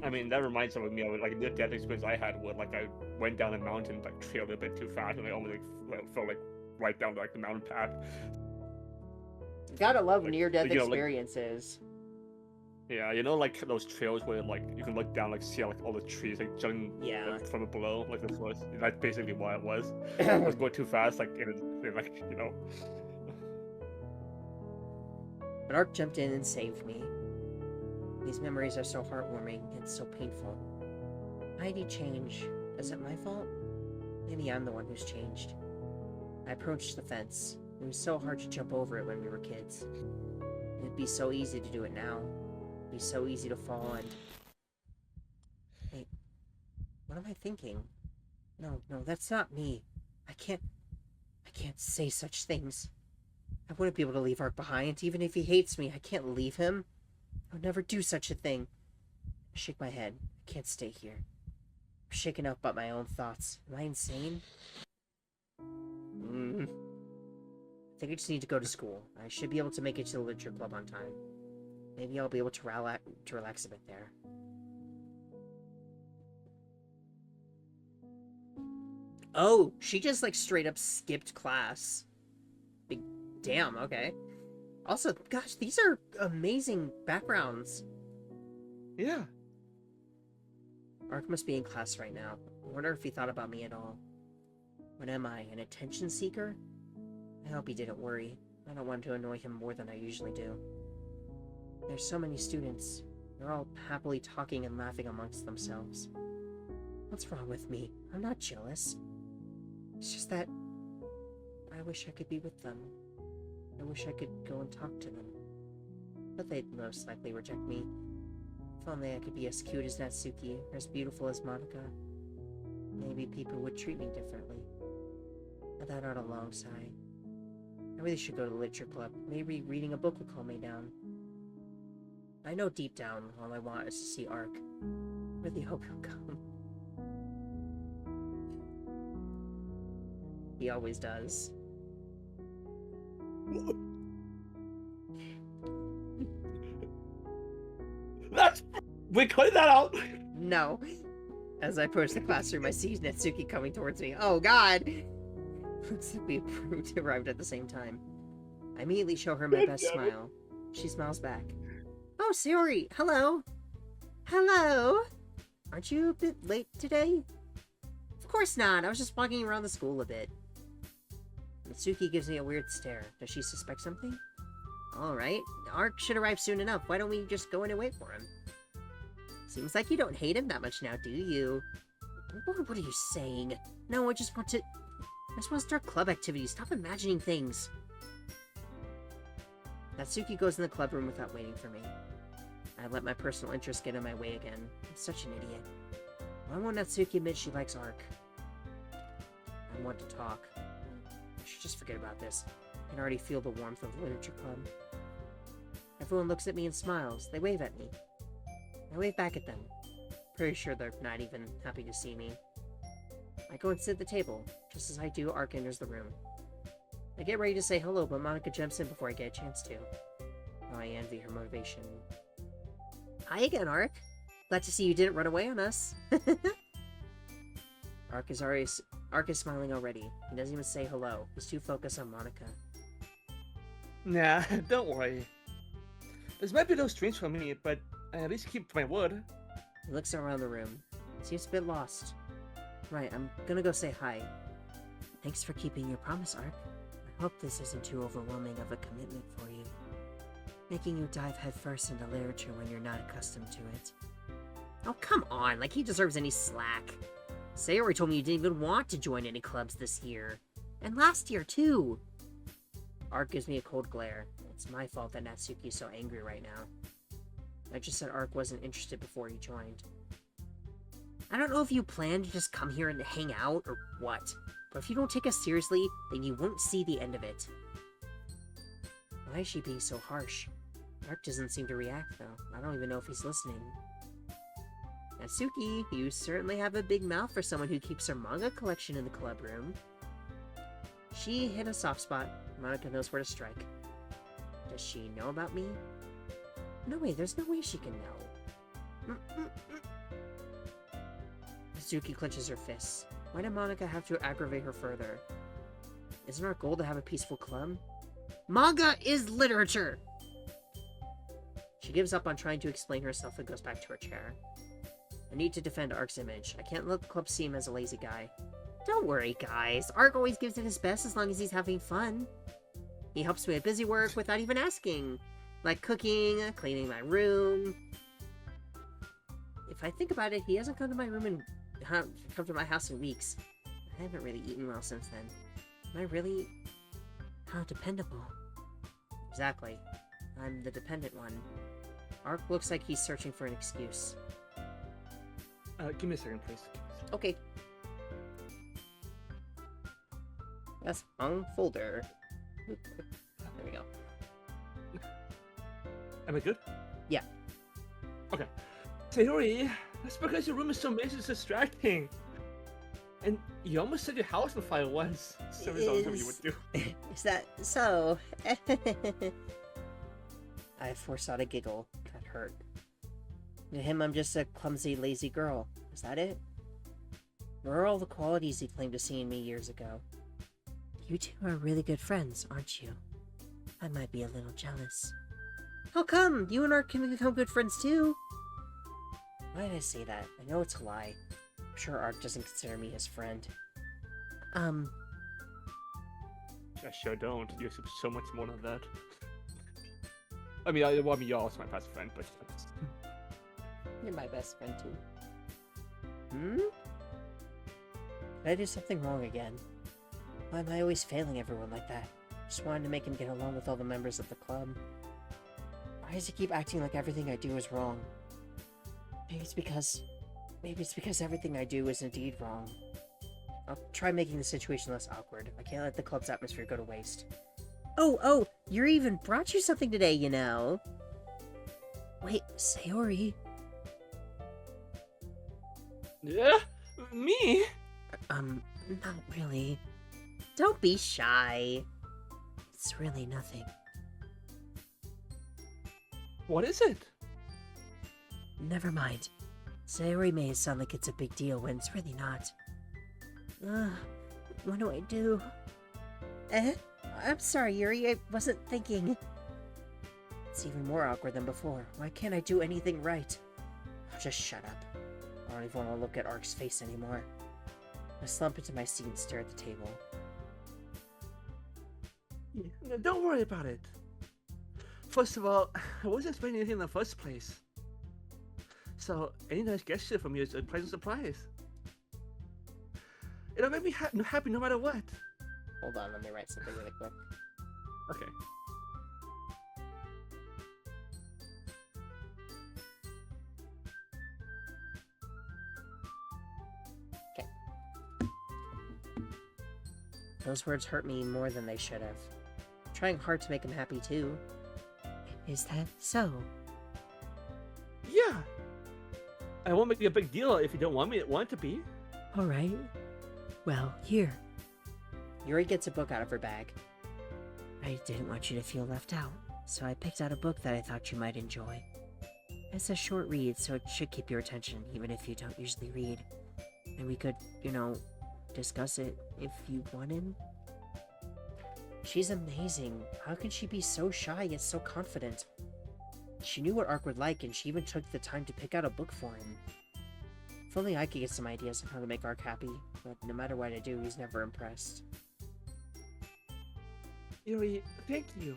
S2: I mean, that reminds me of like the death experience I had where like I went down a mountain, like trailed a bit too fast, and I almost fell like right down like the mountain path.
S1: Gotta love
S2: like,
S1: near-death
S2: Like,
S1: experiences.
S2: yeah, you know, like those trails where like you can look down, like see all the trees like jutting from below, like this was. That's basically what it was. I was going too fast, like like you know.
S1: But Art jumped in and saved me. These memories are so heartwarming and so painful. Why did he change? Is it my fault? Maybe I'm the one who's changed. I approached the fence. It was so hard to jump over it when we were kids. It'd be so easy to do it now. It'd be so easy to fall and... Wait, what am I thinking? No, that's not me. I can't say such things. I wouldn't be able to leave Ark behind. Even if he hates me, I can't leave him. I would never do such a thing. I shake my head. I can't stay here. I'm shaken up by my own thoughts. Am I insane? I think I just need to go to school. I should be able to make it to the literature club on time. Maybe I'll be able to relax a bit there. Oh, she just like straight up skipped class. Big damn, okay. Also, gosh, these are amazing backgrounds.
S2: Yeah.
S1: Ark must be in class right now. I wonder if he thought about me at all. What am I, an attention seeker? I hope he didn't worry. I don't want to annoy him more than I usually do. There's so many students. They're all happily talking and laughing amongst themselves. What's wrong with me? I'm not jealous. It's just that I wish I could be with them. I wish I could go and talk to them. But they'd most likely reject me. If only I could be as cute as Natsuki, or as beautiful as Monica. Maybe people would treat me differently. But that on a long sigh. I really should go to the literature club. Maybe reading a book would calm me down. I know deep down all I want is to see Ark. I really hope he'll come. He always does.
S2: We cut that out.
S1: No. As I approach the classroom, I see Natsuki coming towards me. Oh god! Looks like we arrived at the same time. I immediately show her my best smile. She smiles back. Oh, Sayori! Hello! Hello! Aren't you a bit late today? Of course not. I was just walking around the school a bit. Natsuki gives me a weird stare. Does she suspect something? Alright. Ark should arrive soon enough. Why don't we just go in and wait for him? Seems like you don't hate him that much now, do you? What are you saying? No, I just want to start club activities. Stop imagining things. Natsuki goes in the club room without waiting for me. I let my personal interest get in my way again. I'm such an idiot. Why won't Natsuki admit she likes Ark? I want to talk. I should just forget about this. I can already feel the warmth of the literature club. Everyone looks at me and smiles. They wave at me. I wave back at them. Pretty sure they're not even happy to see me. I go and sit at the table. Just as I do, Ark enters the room. I get ready to say hello, but Monica jumps in before I get a chance to. Oh, I envy her motivation. Hi again, Ark. Glad to see you didn't run away on us. Ark is smiling already. He doesn't even say hello. He's too focused on Monica.
S2: Nah, don't worry. This might be a little strange for me, but I at least keep my word.
S1: He looks around the room. Seems a bit lost. Right, I'm gonna go say hi. Thanks for keeping your promise, Ark. I hope this isn't too overwhelming of a commitment for you. Making you dive headfirst into literature when you're not accustomed to it. Oh, come on, like he deserves any slack. Sayori told me you didn't even want to join any clubs this year. And last year, too. Ark gives me a cold glare. It's my fault that Natsuki's so angry right now. I just said Ark wasn't interested before he joined. I don't know if you plan to just come here and hang out or what, but if you don't take us seriously, then you won't see the end of it. Why is she being so harsh? Ark doesn't seem to react, though. I don't even know if he's listening. Natsuki, you certainly have a big mouth for someone who keeps her manga collection in the club room. She hit a soft spot. Monica knows where to strike. Does she know about me? No way, there's no way she can know. Natsuki clenches her fists. Why did Monica have to aggravate her further? Isn't our goal to have a peaceful club? Manga is literature! She gives up on trying to explain herself and goes back to her chair. I need to defend Ark's image. I can't let the club see him as a lazy guy. Don't worry, guys. Ark always gives it his best as long as he's having fun. He helps me with busy work without even asking. Like cooking, cleaning my room. If I think about it, he hasn't come to my room and come to my house in weeks. I haven't really eaten well since then. Am I really... how dependable? Exactly. I'm the dependent one. Ark looks like he's searching for an excuse.
S2: Give me a second, please.
S1: Okay. That's wrong folder. There
S2: Am I good?
S1: Yeah.
S2: Okay. Sayori, that's because your room is so amazing, it's distracting. And you almost set your house on fire once. So it's all something you would do.
S1: Is that so? I foresaw a giggle. That hurt. To him, I'm just a clumsy, lazy girl. Is that it? Where are all the qualities he claimed to see in me years ago? You two are really good friends, aren't you? I might be a little jealous. How come? You and Art can become good friends too. Why did I say that? I know it's a lie. I'm sure Art doesn't consider me his friend.
S2: I sure don't. You're so much more than that. I mean, you're also my best friend, but...
S1: You're my best friend too. Did I do something wrong again? Why am I always failing everyone like that? Just wanted to make him get along with all the members of the club. Why does he keep acting like everything I do is wrong? Maybe it's because everything I do is indeed wrong. I'll try making the situation less awkward. I can't let the club's atmosphere go to waste. Oh, Yuri even brought you something today, you know. Wait, Sayori?
S2: Yeah? Me?
S1: Not really. Don't be shy. It's really nothing.
S2: What is it?
S1: Never mind. Sayori may sound like it's a big deal when it's really not. What do I do? I'm sorry, Yuri. I wasn't thinking. It's even more awkward than before. Why can't I do anything right? I'll just shut up. I don't even want to look at Ark's face anymore. I slump into my seat and stare at the table.
S2: Yeah, don't worry about it. First of all, I wasn't expecting anything in the first place. So, any nice gesture from you is a pleasant surprise. It'll make me happy no matter what.
S1: Hold on, let me write something really quick.
S2: Okay.
S1: Those words hurt me more than they should have. I'm trying hard to make him happy too. Is that so?
S2: Yeah. I won't make it a big deal if you don't want it to be.
S1: Alright. Well, here. Yuri gets a book out of her bag. I didn't want you to feel left out, so I picked out a book that I thought you might enjoy. It's a short read, so it should keep your attention, even if you don't usually read. And we could, discuss it if you wanted. She's amazing. How can she be so shy yet so confident? She knew what Ark would like, and she even took the time to pick out a book for him. If only I could get some ideas on how to make Ark happy, but no matter what I do, he's never impressed.
S2: Yuri, thank you.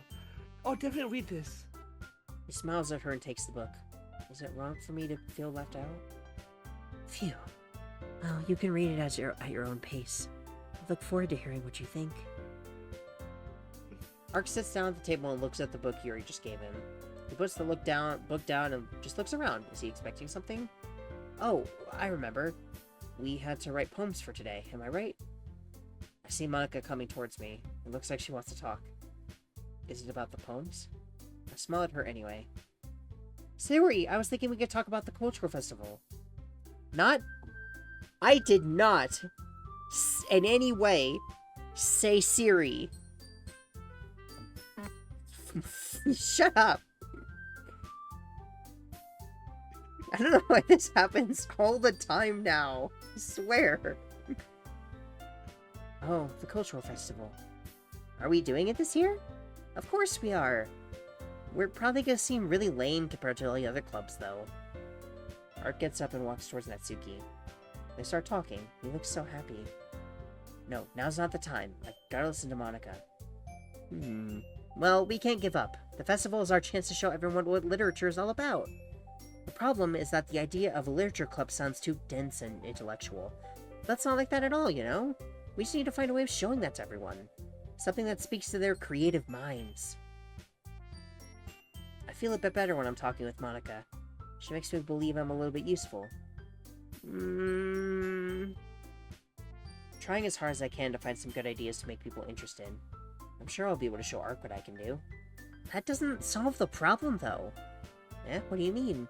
S2: I'll definitely read this.
S1: He smiles at her and takes the book. Is it wrong for me to feel left out? Phew. Well, you can read it at your own pace. I look forward to hearing what you think. Ark sits down at the table and looks at the book Yuri just gave him. He puts the book down and just looks around. Is he expecting something? Oh, I remember. We had to write poems for today, am I right? I see Monica coming towards me. It looks like she wants to talk. Is it about the poems? I smile at her anyway. Sayori, I was thinking we could talk about the cultural festival. I did not in any way say Siri. Shut up. I don't know why this happens all the time now. I swear. Oh, the cultural festival. Are we doing it this year? Of course we are. We're probably gonna seem really lame compared to all the other clubs, though. Art gets up and walks towards Natsuki. They start talking. He looks so happy. No, now's not the time. I gotta listen to Monica. Well, we can't give up. The festival is our chance to show everyone what literature is all about. The problem is that the idea of a literature club sounds too dense and intellectual. That's not like that at all, you know? We just need to find a way of showing that to everyone. Something that speaks to their creative minds. I feel a bit better when I'm talking with Monica. She makes me believe I'm a little bit useful. Trying as hard as I can to find some good ideas to make people interested. I'm sure I'll be able to show Ark what I can do. That doesn't solve the problem, though. Eh, what do you mean?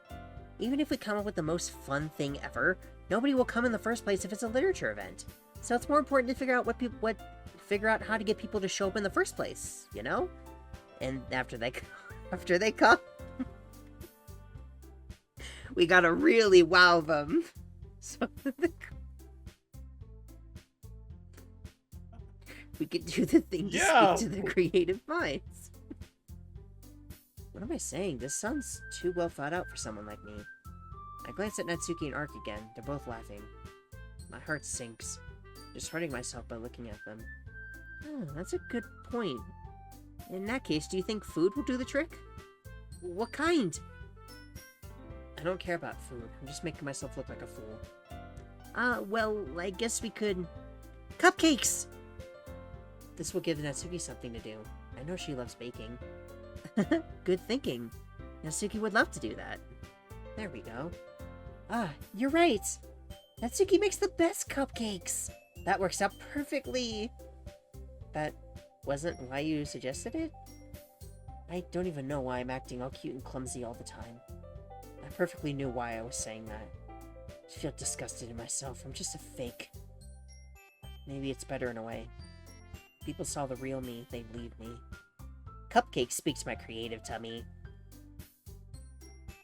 S1: Even if we come up with the most fun thing ever, nobody will come in the first place if it's a literature event. So it's more important to figure out how to get people to show up in the first place, you know? And after they come, we gotta really wow them. So we could do the thing to speak to their creative minds. What am I saying? This sounds too well thought out for someone like me. I glance at Natsuki and Ark again. They're both laughing. My heart sinks, just hurting myself by looking at them. Oh, that's a good point. In that case, do you think food will do the trick? What kind? I don't care about food. I'm just making myself look like a fool. Well, I guess we could... Cupcakes! This will give Natsuki something to do. I know she loves baking. Good thinking. Natsuki would love to do that. There we go. Ah, you're right! Natsuki makes the best cupcakes! That works out perfectly! That wasn't why you suggested it? I don't even know why I'm acting all cute and clumsy all the time. I perfectly knew why I was saying that. I feel disgusted in myself. I'm just a fake. Maybe it's better in a way. If people saw the real me, they'd leave me. Cupcakes speak to my creative tummy.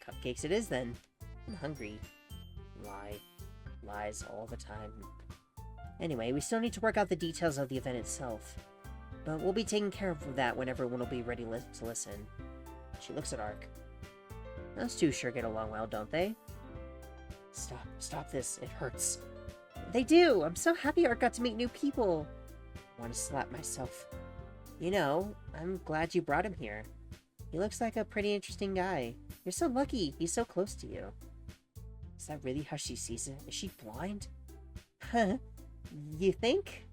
S1: Cupcakes it is, then. I'm hungry. Lie. Lies all the time. Anyway, we still need to work out the details of the event itself. But we'll be taking care of that when everyone will be ready to listen. She looks at Ark. Those two sure get along well, don't they? Stop this. It hurts. They do! I'm so happy Ark got to meet new people. I want to slap myself. You know, I'm glad you brought him here. He looks like a pretty interesting guy. You're so lucky. He's so close to you. Is that really how she sees it? Is she blind? Huh? You think?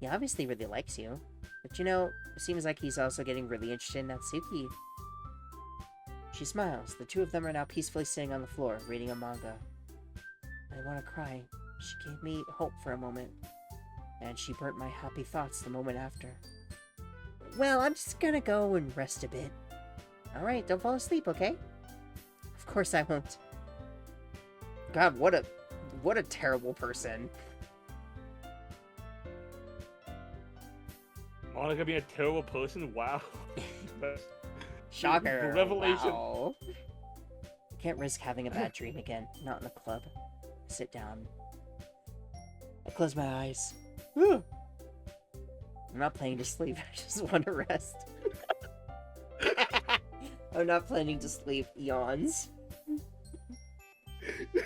S1: He obviously really likes you. But you know, it seems like he's also getting really interested in Natsuki. She smiles. The two of them are now peacefully sitting on the floor, reading a manga. I want to cry. She gave me hope for a moment. And she burnt my happy thoughts the moment after. Well, I'm just gonna go and rest a bit. Alright, don't fall asleep, okay? Of course I won't. God, what a terrible person.
S2: Monica being a terrible person? Wow.
S1: Shocker.
S2: The revelation.
S1: Wow. I can't risk having a bad dream again. Not in a club. Sit down. I close my eyes. Whew. I'm not planning to sleep. I just want to rest. I'm not planning to sleep. Yawns. It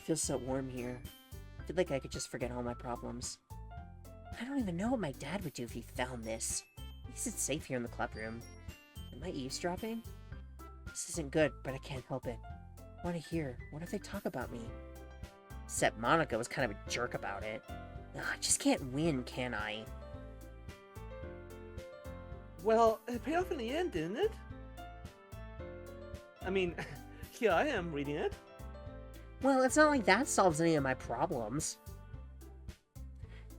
S1: feels so warm here. I feel like I could just forget all my problems. I don't even know what my dad would do if he found this. At least it's safe here in the club room. Am I eavesdropping? This isn't good, but I can't help it. I want to hear. What if they talk about me? Except Monica was kind of a jerk about it. Ugh, I just can't win, can I?
S2: Well, it paid off in the end, didn't it? I mean, here I am reading it.
S1: Well, it's not like that solves any of my problems.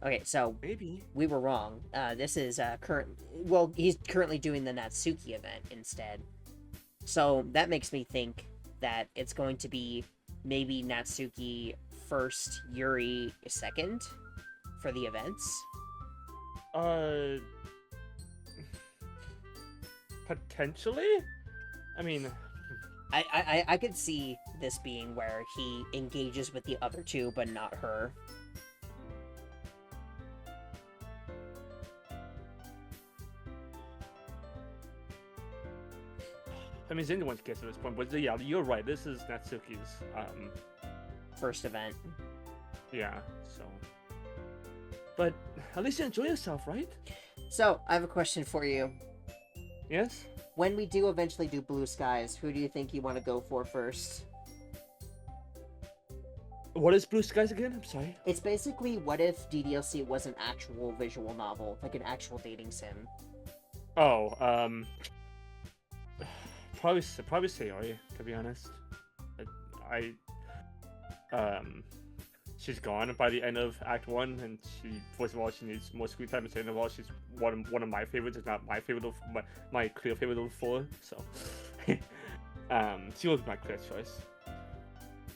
S1: Okay, so
S2: Maybe.
S1: we were wrong. This is well, he's currently doing the Natsuki event instead. So that makes me think that it's going to be maybe Natsuki first, Yuri second for the events.
S2: Potentially? I mean...
S1: I could see this being where he engages with the other two, but not her.
S2: I mean, it's anyone's guess at this point, but yeah, you're right. This is Natsuki's,
S1: First event.
S2: yeah, so... But at least you enjoy yourself, right?
S1: So, I have a question for you.
S2: Yes?
S1: When we do eventually do Blue Skies, who do you think you want to go for first?
S2: What is Blue Skies again? I'm sorry.
S1: It's basically what if DDLC was an actual visual novel, like an actual dating sim.
S2: Oh, probably Sayori, to be honest. she's gone by the end of Act 1, and she, first of all, she needs more screen time, and second of all, she's one of my favorites. It's not my favorite of my clear favorite of 4. So, she was my clear choice.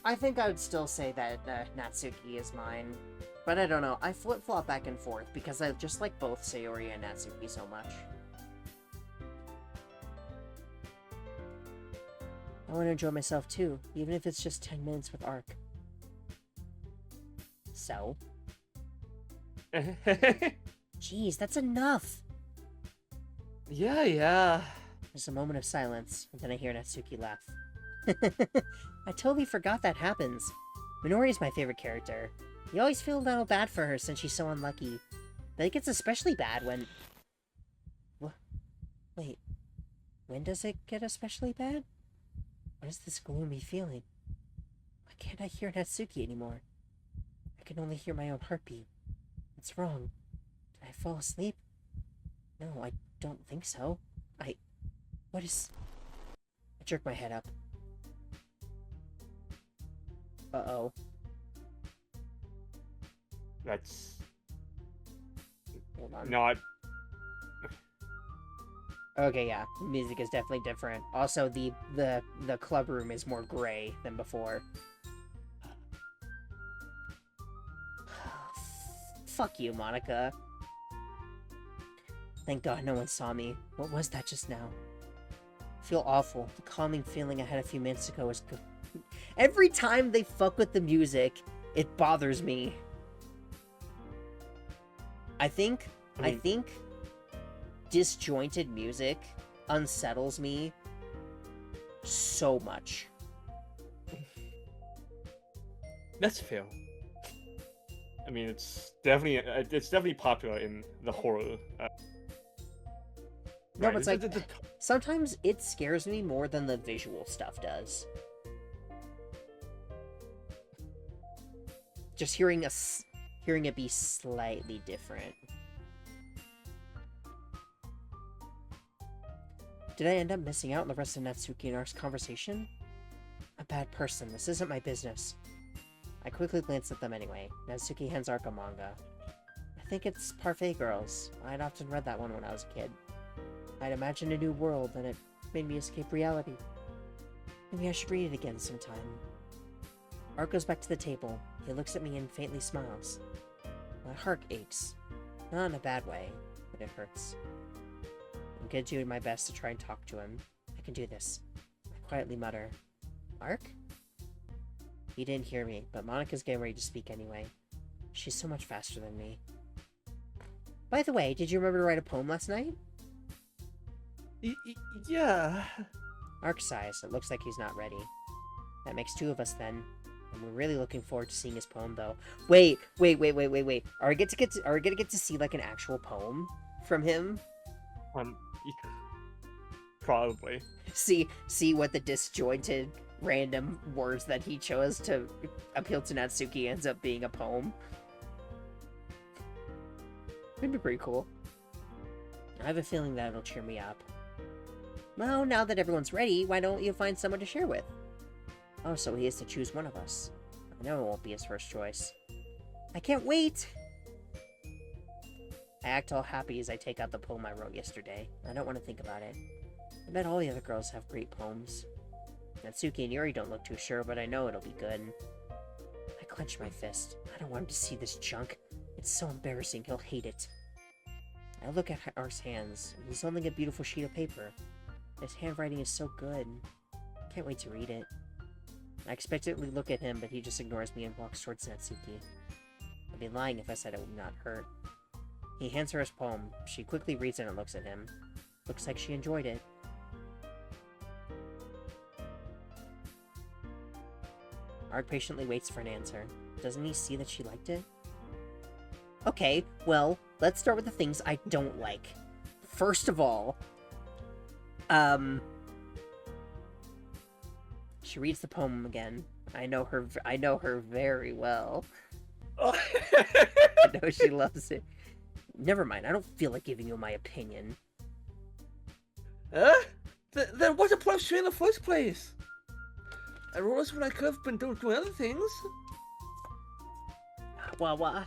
S1: I think I would still say that Natsuki is mine, but I don't know. I flip-flop back and forth because I just like both Sayori and Natsuki so much. I want to enjoy myself too, even if it's just 10 minutes with Arc. So? Jeez, that's enough!
S2: Yeah.
S1: There's a moment of silence, and then I hear Natsuki laugh. I totally forgot that happens. Minori's my favorite character. You always feel a little bad for her since she's so unlucky. But it gets especially bad when... Wait. When does it get especially bad? What is this gloomy feeling? Why can't I hear Natsuki anymore? I can only hear my own heartbeat. What's wrong? Did I fall asleep? No, I don't think so. What is... I jerk my head up. Uh-oh.
S2: That's...
S1: Hold on.
S2: not...
S1: Okay, yeah. Music is definitely different. Also, the club room is more gray than before. Fuck you, Monica. Thank God no one saw me. What was that just now? I feel awful. The calming feeling I had a few minutes ago is good. Every time they fuck with the music, it bothers me. I think disjointed music unsettles me so much.
S2: That's fair. I mean, it's definitely popular in the horror.
S1: No, but it's like, sometimes it scares me more than the visual stuff does. Just hearing it be slightly different. Did I end up missing out on the rest of Natsuki and Arc's conversation? I'm a bad person. This isn't my business. I quickly glanced at them anyway. Natsuki hands Arc a manga. I think it's Parfait Girls. I'd often read that one when I was a kid. I'd imagined a new world, and it made me escape reality. Maybe I should read it again sometime. Arc goes back to the table. He looks at me and faintly smiles. My heart aches. Not in a bad way, but it hurts. I'm gonna do my best to try and talk to him. I can do this. I quietly mutter. Arc? He didn't hear me, but Monica's getting ready to speak anyway. She's so much faster than me. By the way, did you remember to write a poem last night?
S2: Yeah.
S1: Arc sighs. It looks like he's not ready. That makes 2 of us then. And we're really looking forward to seeing his poem, though. Wait. Are we gonna get to see like an actual poem from him?
S2: Probably.
S1: See what the disjointed random words that he chose to appeal to Natsuki ends up being a poem. It'd be pretty cool. I have a feeling that it'll cheer me up. Well, now that everyone's ready, why don't you find someone to share with? Oh, so he has to choose one of us. I know it won't be his first choice. I can't wait! I act all happy as I take out the poem I wrote yesterday. I don't want to think about it. I bet all the other girls have great poems. Natsuki and Yuri don't look too sure, but I know it'll be good. I clench my fist. I don't want him to see this junk. It's so embarrassing, he'll hate it. I look at Arc's hands. He's holding a beautiful sheet of paper. His handwriting is so good. Can't wait to read it. I expectantly look at him, but he just ignores me and walks towards Natsuki. I'd be lying if I said it would not hurt. He hands her his poem. She quickly reads it and looks at him. Looks like she enjoyed it. Arc patiently waits for an answer. Doesn't he see that she liked it? Okay, well, let's start with the things I don't like. First of all, she reads the poem again. I know her very well. I know she loves it. Never mind, I don't feel like giving you my opinion.
S2: Then what's the point of sharing in the first place? I wrote this when I could have been doing other things.
S1: Wawa.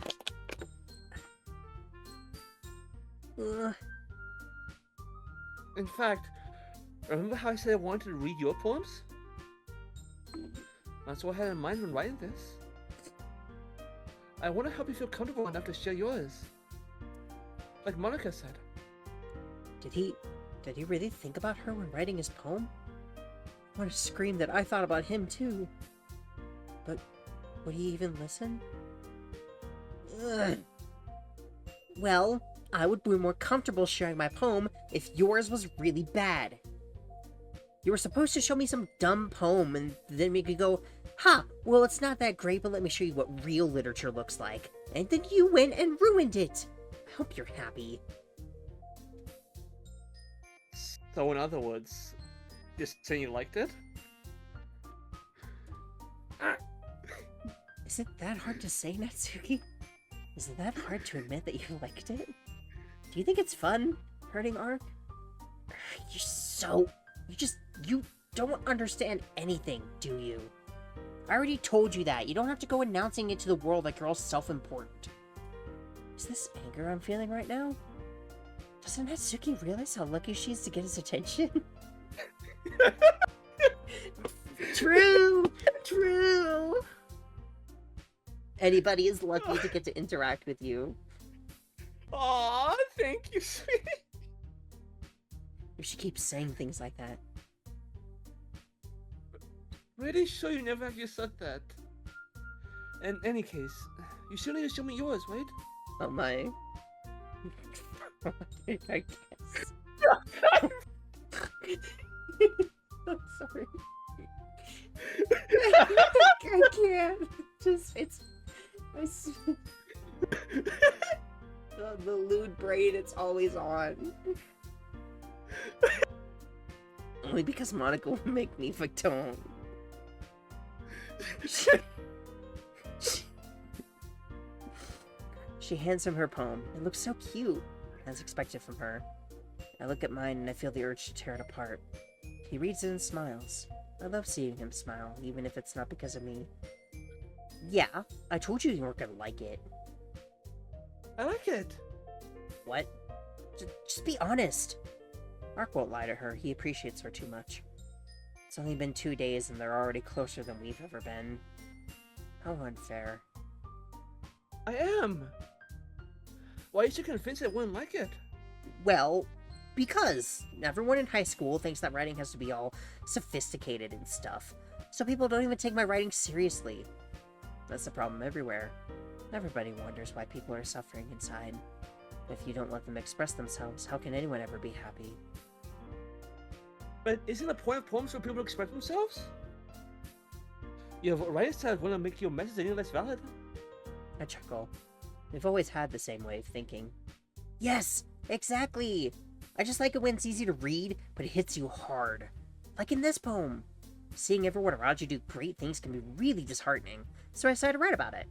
S1: Uh,
S2: In fact, remember how I said I wanted to read your poems? That's what I had in mind when writing this. I want to help you feel comfortable enough to share yours. Like Monica said.
S1: did he really think about her when writing his poem? I want to scream that I thought about him too. But would he even listen? Ugh. Well, I would be more comfortable sharing my poem if yours was really bad. You were supposed to show me some dumb poem and then we could go, "Ha, well it's not that great, but let me show you what real literature looks like." And then you went and ruined it. I hope you're happy.
S2: So in other words, you're saying you liked it?
S1: Is it that hard to say, Natsuki? Is it that hard to admit that you liked it? Do you think it's fun, hurting Ark? You don't understand anything, do you? I already told you that. You don't have to go announcing it to the world like you're all self-important. Is this anger I'm feeling right now? Doesn't Natsuki realize how lucky she is to get his attention? True! True! Anybody is lucky to get to interact with you.
S2: Aw, thank you, sweetie.
S1: You should keep saying things like that.
S2: Really sure you never actually said that. In any case, you still need to show me yours, right?
S1: Oh my. I guess. I'm sorry. I can't. The lewd braid, it's always on. Only because Monica will make me Victone. She hands him her poem. It looks so cute, as expected from her. I look at mine and I feel the urge to tear it apart. He reads it and smiles. I love seeing him smile, even if it's not because of me. Yeah, I told you weren't gonna like it.
S2: I like it.
S1: What? Just be honest. Mark won't lie to her. He appreciates her too much. It's only been 2 days and they're already closer than we've ever been. How unfair.
S2: I am. Why are you so convinced I wouldn't like it?
S1: Well, because everyone in high school thinks that writing has to be all sophisticated and stuff. So people don't even take my writing seriously. That's the problem everywhere. Everybody wonders why people are suffering inside. If you don't let them express themselves, how can anyone ever be happy?
S2: But isn't the point of poems for people to express themselves? Your writing style wouldn't make your message any less valid.
S1: I chuckle. We've always had the same way of thinking. Yes, exactly! I just like it when it's easy to read, but it hits you hard. Like in this poem. Seeing everyone around you do great things can be really disheartening, so I decided to write about it.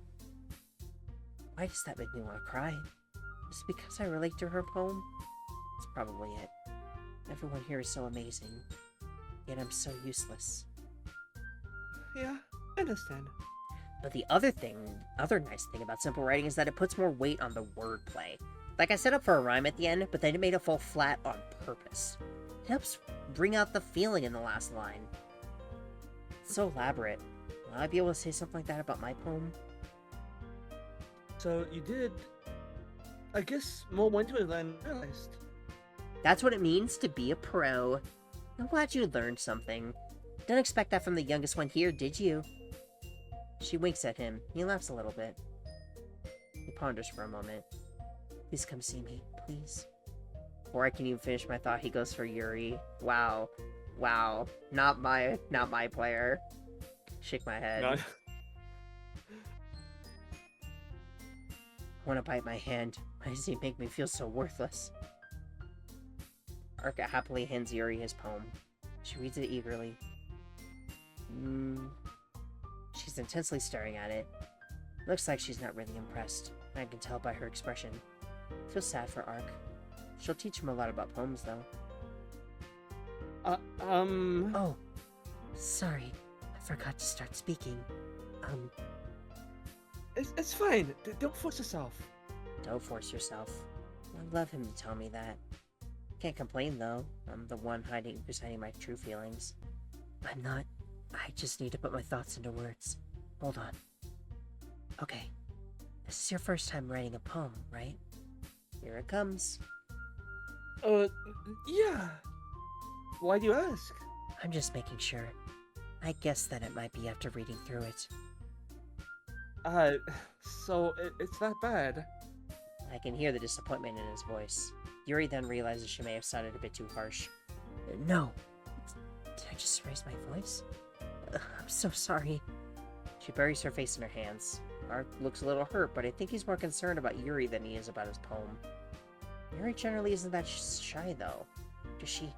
S1: Why does that make me want to cry? Is it because I relate to her poem? That's probably it. Everyone here is so amazing, yet I'm so useless.
S2: Yeah, I understand.
S1: But the other nice thing about simple writing is that it puts more weight on the wordplay. Like I set up for a rhyme at the end, but then it made it fall flat on purpose. It helps bring out the feeling in the last line. It's so elaborate. Will I be able to say something like that about my poem?
S2: So you did, I guess, more went to it than I realized.
S1: That's what it means to be a pro. I'm glad you learned something. Didn't expect that from the youngest one here, did you? She winks at him. He laughs a little bit. He ponders for a moment. Please come see me, please. Before I can even finish my thought, he goes for Yuri. Wow. Wow. Not my player. Shake my head.
S2: No.
S1: I want to bite my hand. Why does he make me feel so worthless? Arca happily hands Yuri his poem. She reads it eagerly. She's intensely staring at it. Looks like she's not really impressed. I can tell by her expression. I feel sad for Ark. She'll teach him a lot about poems, though. Oh, sorry. I forgot to start speaking.
S2: It's fine. Don't force yourself.
S1: Don't force yourself. I'd love him to tell me that. Can't complain though. I'm the one who's hiding my true feelings. I'm not. I just need to put my thoughts into words. Hold on. Okay. This is your first time writing a poem, right? Here it comes.
S2: Yeah. Why do you ask?
S1: I'm just making sure. I guess that it might be after reading through it.
S2: So it's that bad?
S1: I can hear the disappointment in his voice. Yuri then realizes she may have sounded a bit too harsh. No. Did I just raise my voice? I'm so sorry. She buries her face in her hands. Ark looks a little hurt, but I think he's more concerned about Yuri than he is about his poem. Yuri generally isn't that shy, though. Does she?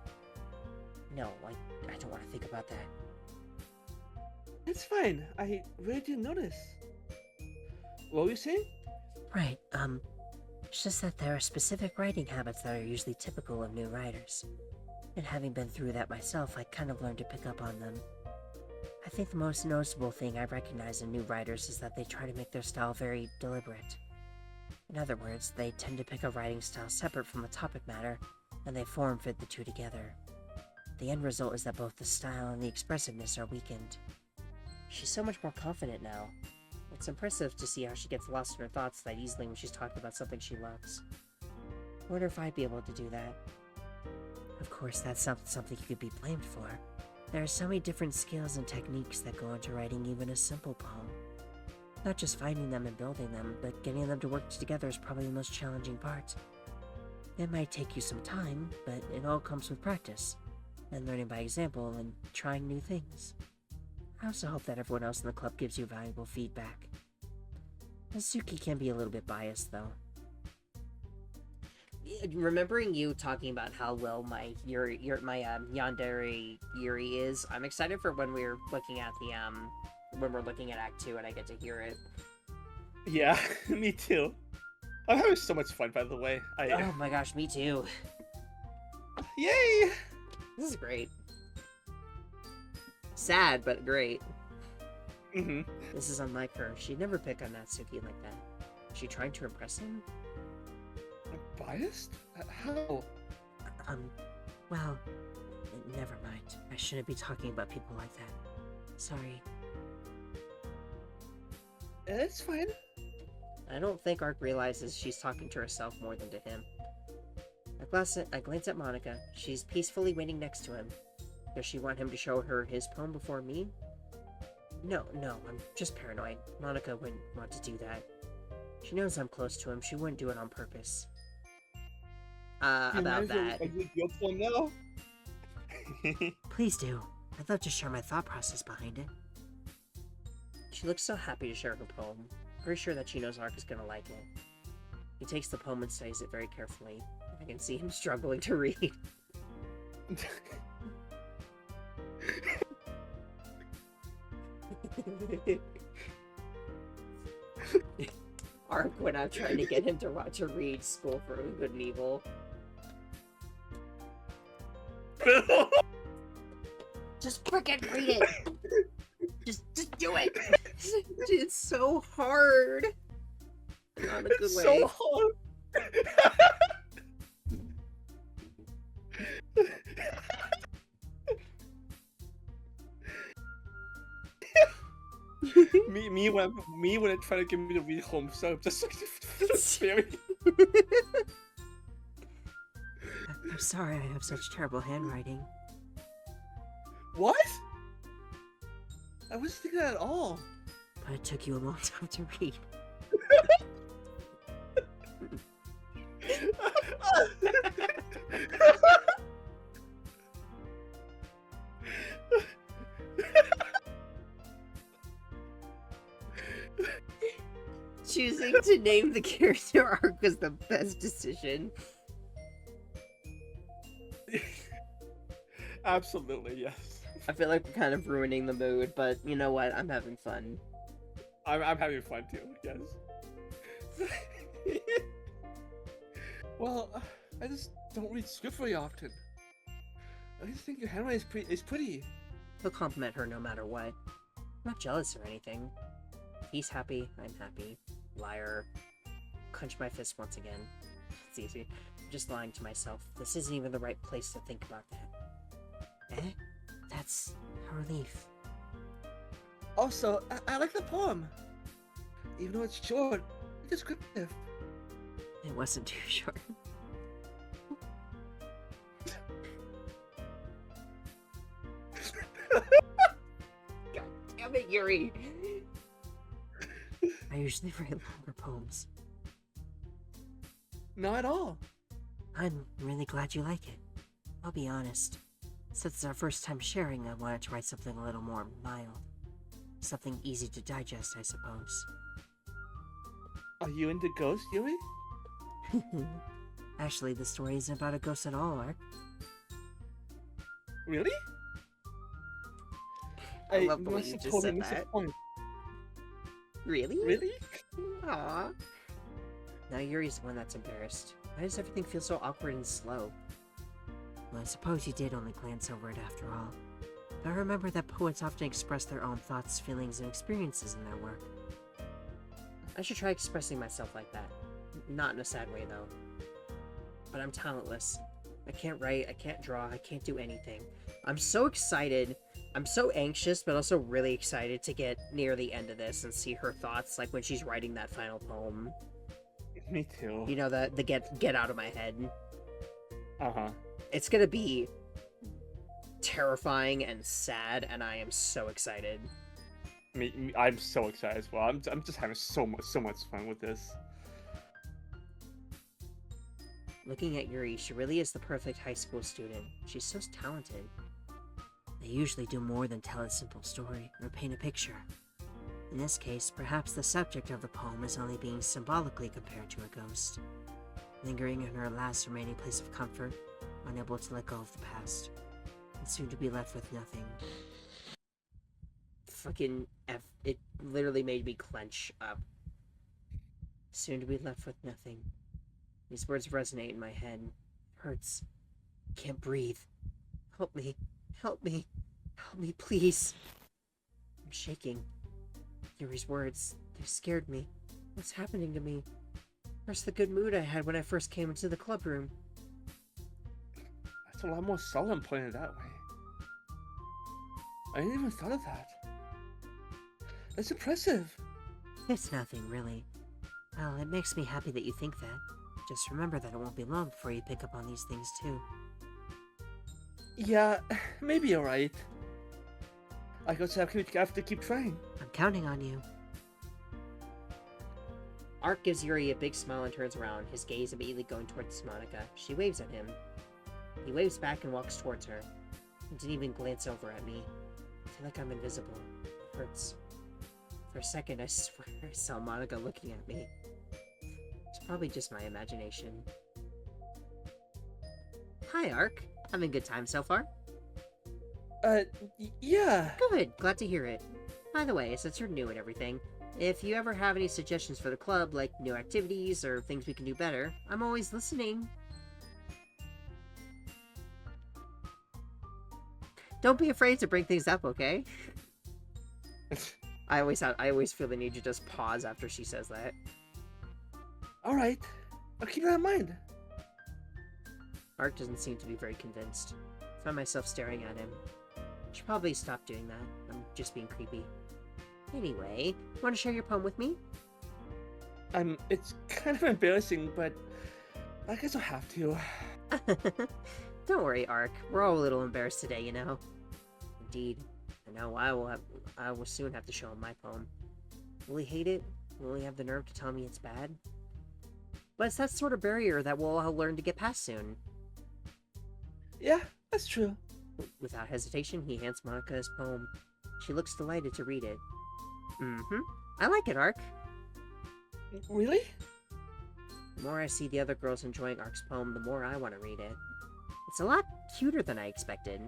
S1: No, I don't want to think about that.
S2: It's fine. I really didn't notice. What were you saying?
S1: Right, it's just that there are specific writing habits that are usually typical of new writers. And having been through that myself, I kind of learned to pick up on them. I think the most noticeable thing I recognize in new writers is that they try to make their style very deliberate. In other words, they tend to pick a writing style separate from the topic matter, and they form-fit the two together. The end result is that both the style and the expressiveness are weakened. She's so much more confident now. It's impressive to see how she gets lost in her thoughts that easily when she's talking about something she loves. I wonder if I'd be able to do that. Of course, that's not something you could be blamed for. There are so many different skills and techniques that go into writing even a simple poem. Not just finding them and building them, but getting them to work together is probably the most challenging part. It might take you some time, but it all comes with practice, and learning by example and trying new things. I also hope that everyone else in the club gives you valuable feedback. Suki can be a little bit biased, though. Remembering you talking about how well my yandere Yuri is, I'm excited for when we're looking at the when we're looking at Act 2 and I get to hear it.
S2: Yeah, me too. I'm having so much fun, by the way.
S1: Oh my gosh, me too.
S2: Yay!
S1: This is great. Sad, but great.
S2: Mm-hmm.
S1: This is unlike her. She'd never pick on Natsuki like that. Is she trying to impress him?
S2: I'm biased? How?
S1: Well, never mind. I shouldn't be talking about people like that. Sorry.
S2: It's fine.
S1: I don't think Ark realizes she's talking to herself more than to him. I glance at Monica. She's peacefully waiting next to him. Does she want him to show her his poem before me? No, I'm just paranoid. Monica wouldn't want to do that. She knows I'm close to him. She wouldn't do it on purpose. About that.
S2: Your poem now?
S1: Please do. I'd love to share my thought process behind it. She looks so happy to share her poem. Pretty sure that she knows Ark is gonna like it. He takes the poem and studies it very carefully. I can see him struggling to read. Ark when I'm trying to get him to read School for Good and Evil. Just frickin' read it! Just do it! It's so hard! Not in a good way.
S2: So hard! me when it trying to get me to read home, so I'm just like very.
S1: I'm sorry I have such terrible handwriting.
S2: What? I wasn't thinking that at all.
S1: But it took you a long time to read. Choosing to name the character Ark was the best decision.
S2: Absolutely, yes.
S1: I feel like we're kind of ruining the mood, but you know what? I'm having fun.
S2: I'm having fun too, yes. Well, I just don't read script very often. I just think your handwriting is pretty.
S1: He'll compliment her no matter what. I'm not jealous or anything. he's happy, I'm happy. Liar. Clench my fist once again. It's easy. I'm just lying to myself. This isn't even the right place to think about that. Eh? That's a relief.
S2: Also, I like the poem. Even though it's short, it's descriptive.
S1: It wasn't too short. God damn it, Yuri! I usually write longer poems.
S2: Not at all.
S1: I'm really glad you like it. I'll be honest. Since it's our first time sharing, I wanted to write something a little more mild. Something easy to digest, I suppose.
S2: Are you into ghosts, Yui?
S1: Actually, the story isn't about a ghost at all, Ark.
S2: Really?
S1: I love the way you just said that. Really?
S2: Really?
S1: Aww. Now Yuri's the one that's embarrassed. Why does everything feel so awkward and slow? Well, I suppose you did only glance over it after all. But remember that poets often express their own thoughts, feelings, and experiences in their work. I should try expressing myself like that. Not in a sad way, though. But I'm talentless. I can't write, I can't draw, I can't do anything. I'm so excited. I'm so anxious, but also really excited to get near the end of this and see her thoughts, like when she's writing that final poem.
S2: Me too.
S1: You know, the get out of my head.
S2: Uh-huh.
S1: It's gonna be terrifying and sad, and I am so excited.
S2: I'm so excited as well. I'm just having so much fun with this.
S1: Looking at Yuri, she really is the perfect high school student. She's so talented. They usually do more than tell a simple story or paint a picture. In this case, perhaps the subject of the poem is only being symbolically compared to a ghost, lingering in her last remaining place of comfort, unable to let go of the past, and soon to be left with nothing. Fucking F. It literally made me clench up. Soon to be left with nothing. These words resonate in my head. It hurts. I can't breathe. Help me. Help me. Help me, please. I'm shaking. Yuri's words, they scared me. What's happening to me? Where's the good mood I had when I first came into the club room?
S2: That's a lot more solemn pointed that way. I didn't even thought of that. That's impressive.
S1: It's nothing, really. Well, it makes me happy that you think that. Just remember that it won't be long before you pick up on these things, too.
S2: Yeah, maybe you're right. I guess I have to keep trying.
S1: I'm counting on you. Ark gives Yuri a big smile and turns around, his gaze immediately going towards Monica. She waves at him. He waves back and walks towards her. He didn't even glance over at me. I feel like I'm invisible. It hurts. For a second, I swear I saw Monica looking at me. It's probably just my imagination. Hi, Ark. Having a good time so far?
S2: Yeah.
S1: Good, glad to hear it. By the way, since you're new and everything, if you ever have any suggestions for the club, like new activities or things we can do better, I'm always listening. Don't be afraid to bring things up, okay? I always feel the need to just pause after she says that.
S2: Alright. I'll keep that in mind.
S1: Ark doesn't seem to be very convinced. I find myself staring at him. I should probably stop doing that. I'm just being creepy. Anyway, want to share your poem with me?
S2: It's kind of embarrassing, but I guess I'll have to.
S1: Don't worry, Ark. We're all a little embarrassed today, you know. Indeed. I know I will soon have to show him my poem. Will he hate it? Will he have the nerve to tell me it's bad? But it's that sort of barrier that we'll all learn to get past soon.
S2: Yeah, that's true.
S1: Without hesitation, he hands Monica his poem. She looks delighted to read it. Mm-hmm. I like it, Ark.
S2: Really?
S1: The more I see the other girls enjoying Ark's poem, the more I want to read it. It's a lot cuter than I expected.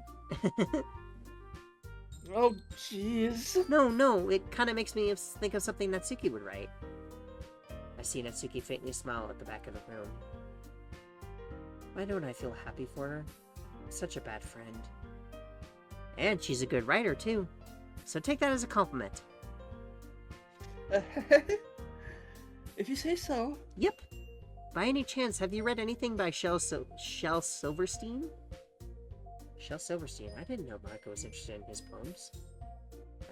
S2: Oh, jeez.
S1: No, it kind of makes me think of something Natsuki would write. I see Natsuki faintly smile at the back of the room. Why don't I feel happy for her? Such a bad friend. And she's a good writer, too. So take that as a compliment.
S2: If you say so.
S1: Yep. By any chance, have you read anything by Shel Silverstein? Shel Silverstein. I didn't know Monica was interested in his poems.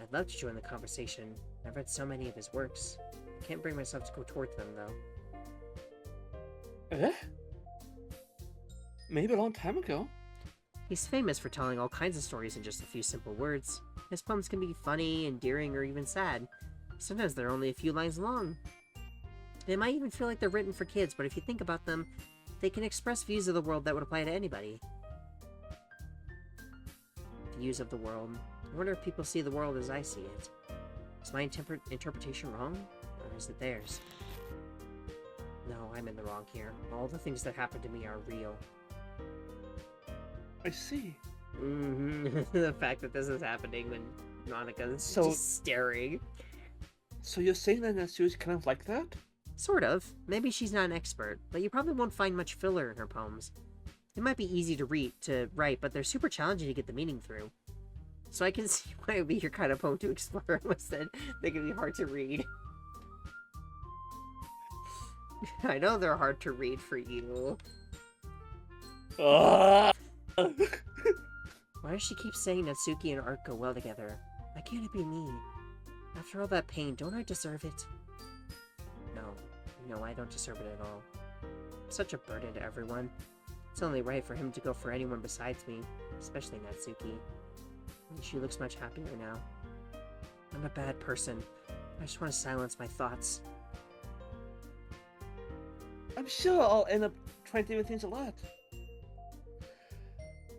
S1: I'd love to join the conversation. I've read so many of his works. I can't bring myself to go towards them, though.
S2: Maybe a long time ago.
S1: He's famous for telling all kinds of stories in just a few simple words. His poems can be funny, endearing, or even sad. Sometimes they're only a few lines long. They might even feel like they're written for kids, but if you think about them, they can express views of the world that would apply to anybody. Views of the world. I wonder if people see the world as I see it. Is my interpretation wrong? Or is it theirs? No, I'm in the wrong here. All the things that happen to me are real.
S2: I see.
S1: The fact that this is happening when Monica's just staring.
S2: So you're saying that Natsuki's kind of like that?
S1: Sort of. Maybe she's not an expert, but you probably won't find much filler in her poems. They might be easy to write, but they're super challenging to get the meaning through. So I can see why it would be your kind of poem to explore. I said they can be hard to read. I know they're hard to read for you. Why does she keep saying Natsuki and Art go well together? Why can't it be me? After all that pain, don't I deserve it? No, I don't deserve it at all. I'm such a burden to everyone. It's only right for him to go for anyone besides me, especially Natsuki. She looks much happier now. I'm a bad person. I just want to silence my thoughts.
S2: I'm sure I'll end up trying different things a lot.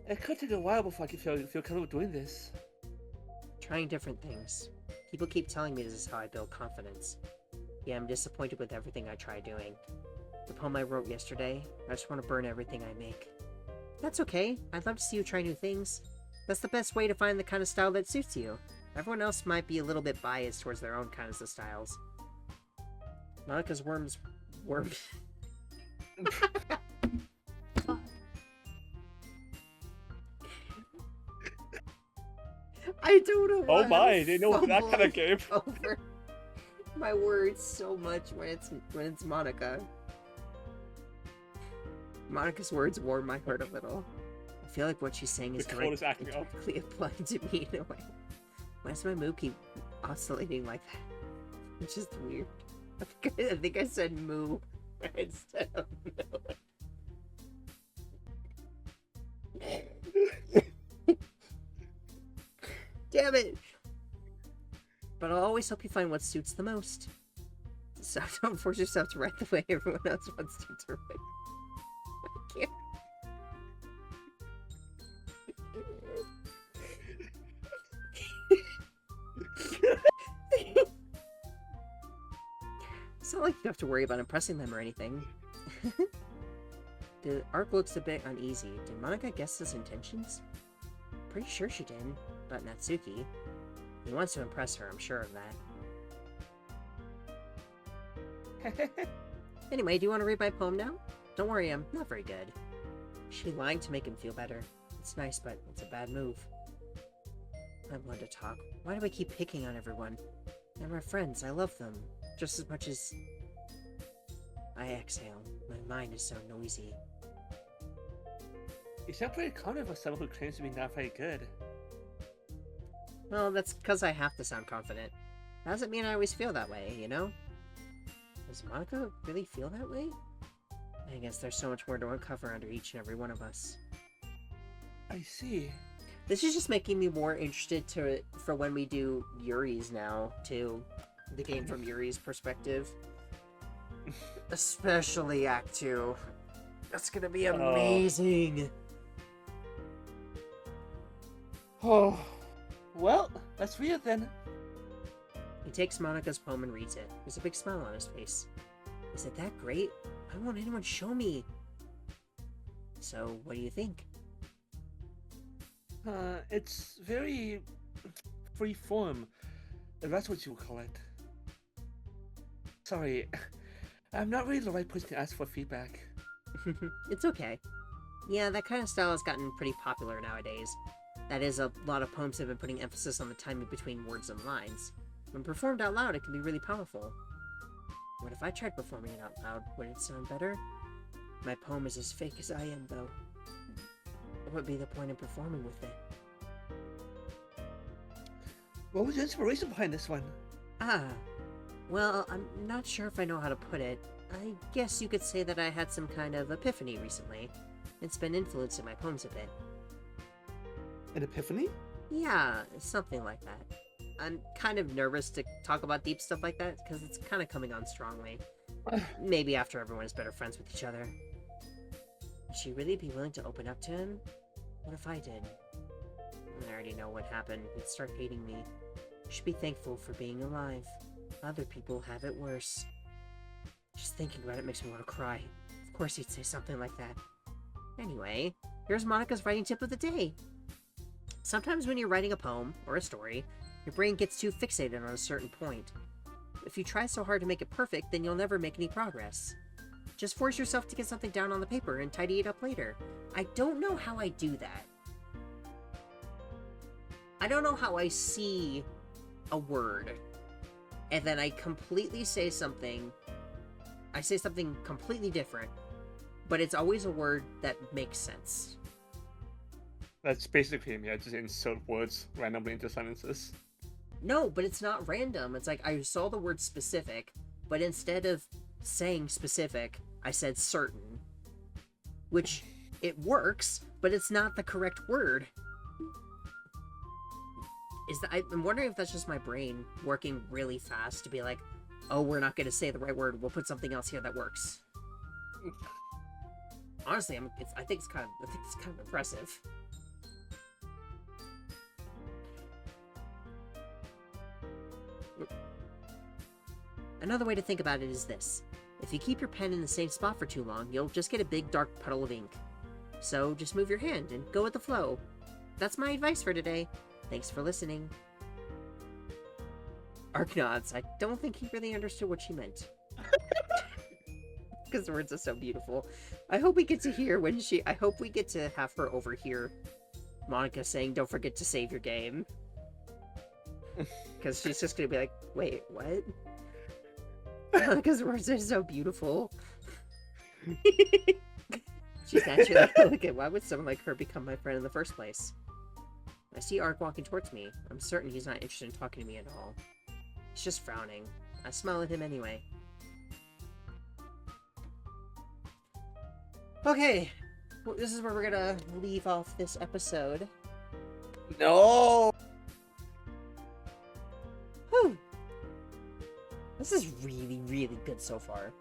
S2: It could take a while before I can feel comfortable doing this.
S1: Trying different things. People keep telling me this is how I build confidence. Yeah, I'm disappointed with everything I try doing. The poem I wrote yesterday, I just want to burn everything I make. That's okay. I'd love to see you try new things. That's the best way to find the kind of style that suits you. Everyone else might be a little bit biased towards their own kinds of styles. Monica's worm. I don't know why.
S2: Oh my, they know that kind of game.
S1: Over my words so much when it's Monica. Monica's words warm my heart a little. I feel like what she's saying is directly applied to me in a way. Why does my mood keep oscillating like that? It's just weird. I think I said moo instead of no. Damn it! But I'll always help you find what suits the most. So don't force yourself to write the way everyone else wants you to write. I can't. It's not like you have to worry about impressing them or anything. The arc looks a bit uneasy. Did Monica guess his intentions? Pretty sure she did. But Natsuki, he wants to impress her, I'm sure of that. Anyway, do you want to read my poem now? Don't worry, I'm not very good. Is she lying to make him feel better? It's nice, but it's a bad move. I want to talk. Why do I keep picking on everyone? They're my friends, I love them. Just as much as I exhale. My mind is so noisy.
S2: You sound pretty confident for someone who claims to be not very good.
S1: Well, that's because I have to sound confident. That doesn't mean I always feel that way, you know? Does Monica really feel that way? I guess there's so much more to uncover under each and every one of us.
S2: I see.
S1: This is just making me more interested for when we do Yuri's now, too. The game from Yuri's perspective. Especially Act 2. That's gonna be amazing!
S2: Oh. Well, let's read it then.
S1: He takes Monica's poem and reads it. There's a big smile on his face. Is it that great? Why won't anyone show me? So, what do you think?
S2: It's very free form, if that's what you would call it. Sorry, I'm not really the right person to ask for feedback.
S1: It's okay. Yeah, that kind of style has gotten pretty popular nowadays. That is, a lot of poems have been putting emphasis on the timing between words and lines. When performed out loud, it can be really powerful. What if I tried performing it out loud? Would it sound better? My poem is as fake as I am, though. What would be the point in performing with it?
S2: What was the inspiration behind this one?
S1: Well, I'm not sure if I know how to put it. I guess you could say that I had some kind of epiphany recently. It's been influencing my poems a bit.
S2: An epiphany?
S1: Yeah, something like that. I'm kind of nervous to talk about deep stuff like that, because it's kind of coming on strongly. Maybe after everyone is better friends with each other. Would she really be willing to open up to him? What if I did? I already know what happened. He'd start hating me. I should be thankful for being alive. Other people have it worse. Just thinking about it makes me want to cry. Of course he'd say something like that. Anyway, here's Monica's writing tip of the day. Sometimes when you're writing a poem, or a story, your brain gets too fixated on a certain point. If you try so hard to make it perfect, then you'll never make any progress. Just force yourself to get something down on the paper and tidy it up later. I don't know how I do that. I don't know how I see a word, and then I completely say something. I say something completely different, but it's always a word that makes sense.
S2: That's basically me. I just insert words randomly into sentences.
S1: No, but it's not random. It's like I saw the word specific, but instead of saying specific, I said certain. Which, it works, but it's not the correct word. I'm wondering if that's just my brain working really fast to be like, oh, we're not going to say the right word. We'll put something else here that works. Honestly, I think it's kind of impressive. Another way to think about it is this. If you keep your pen in the same spot for too long, you'll just get a big dark puddle of ink. So just move your hand and go with the flow. That's my advice for today. Thanks for listening. Arknods, I don't think he really understood what she meant. Because the words are so beautiful. I hope we get to hear I hope we get to have her overhear Monica saying, don't forget to save your game. Because she's just going to be like, wait, what? Because the words are so beautiful. She's naturally like, why would someone like her become my friend in the first place? I see Ark walking towards me. I'm certain he's not interested in talking to me at all. He's just frowning. I smile at him anyway. Okay, well, this is where we're gonna leave off this episode.
S2: No!
S1: Whew! This is really, really good so far.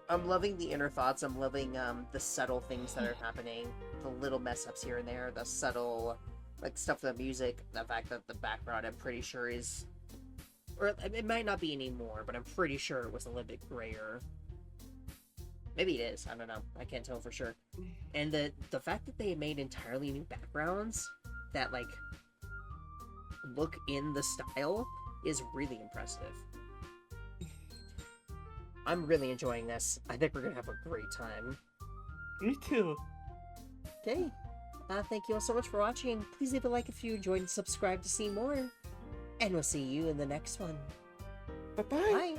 S1: I'm loving the inner thoughts. I'm loving the subtle things that are happening. The little mess-ups here and there. The subtle, like, stuff with the music. The fact that the background, I'm pretty sure is... Or it might not be anymore, but I'm pretty sure it was a little bit grayer. Maybe it is. I don't know. I can't tell for sure. And the fact that they made entirely new backgrounds that, like, look in the style is really impressive. I'm really enjoying this. I think we're gonna have a great time.
S2: Me too.
S1: Okay. Thank you all so much for watching. Please leave a like if you enjoyed and subscribe to see more. And we'll see you in the next one.
S2: Bye-bye.
S1: Bye.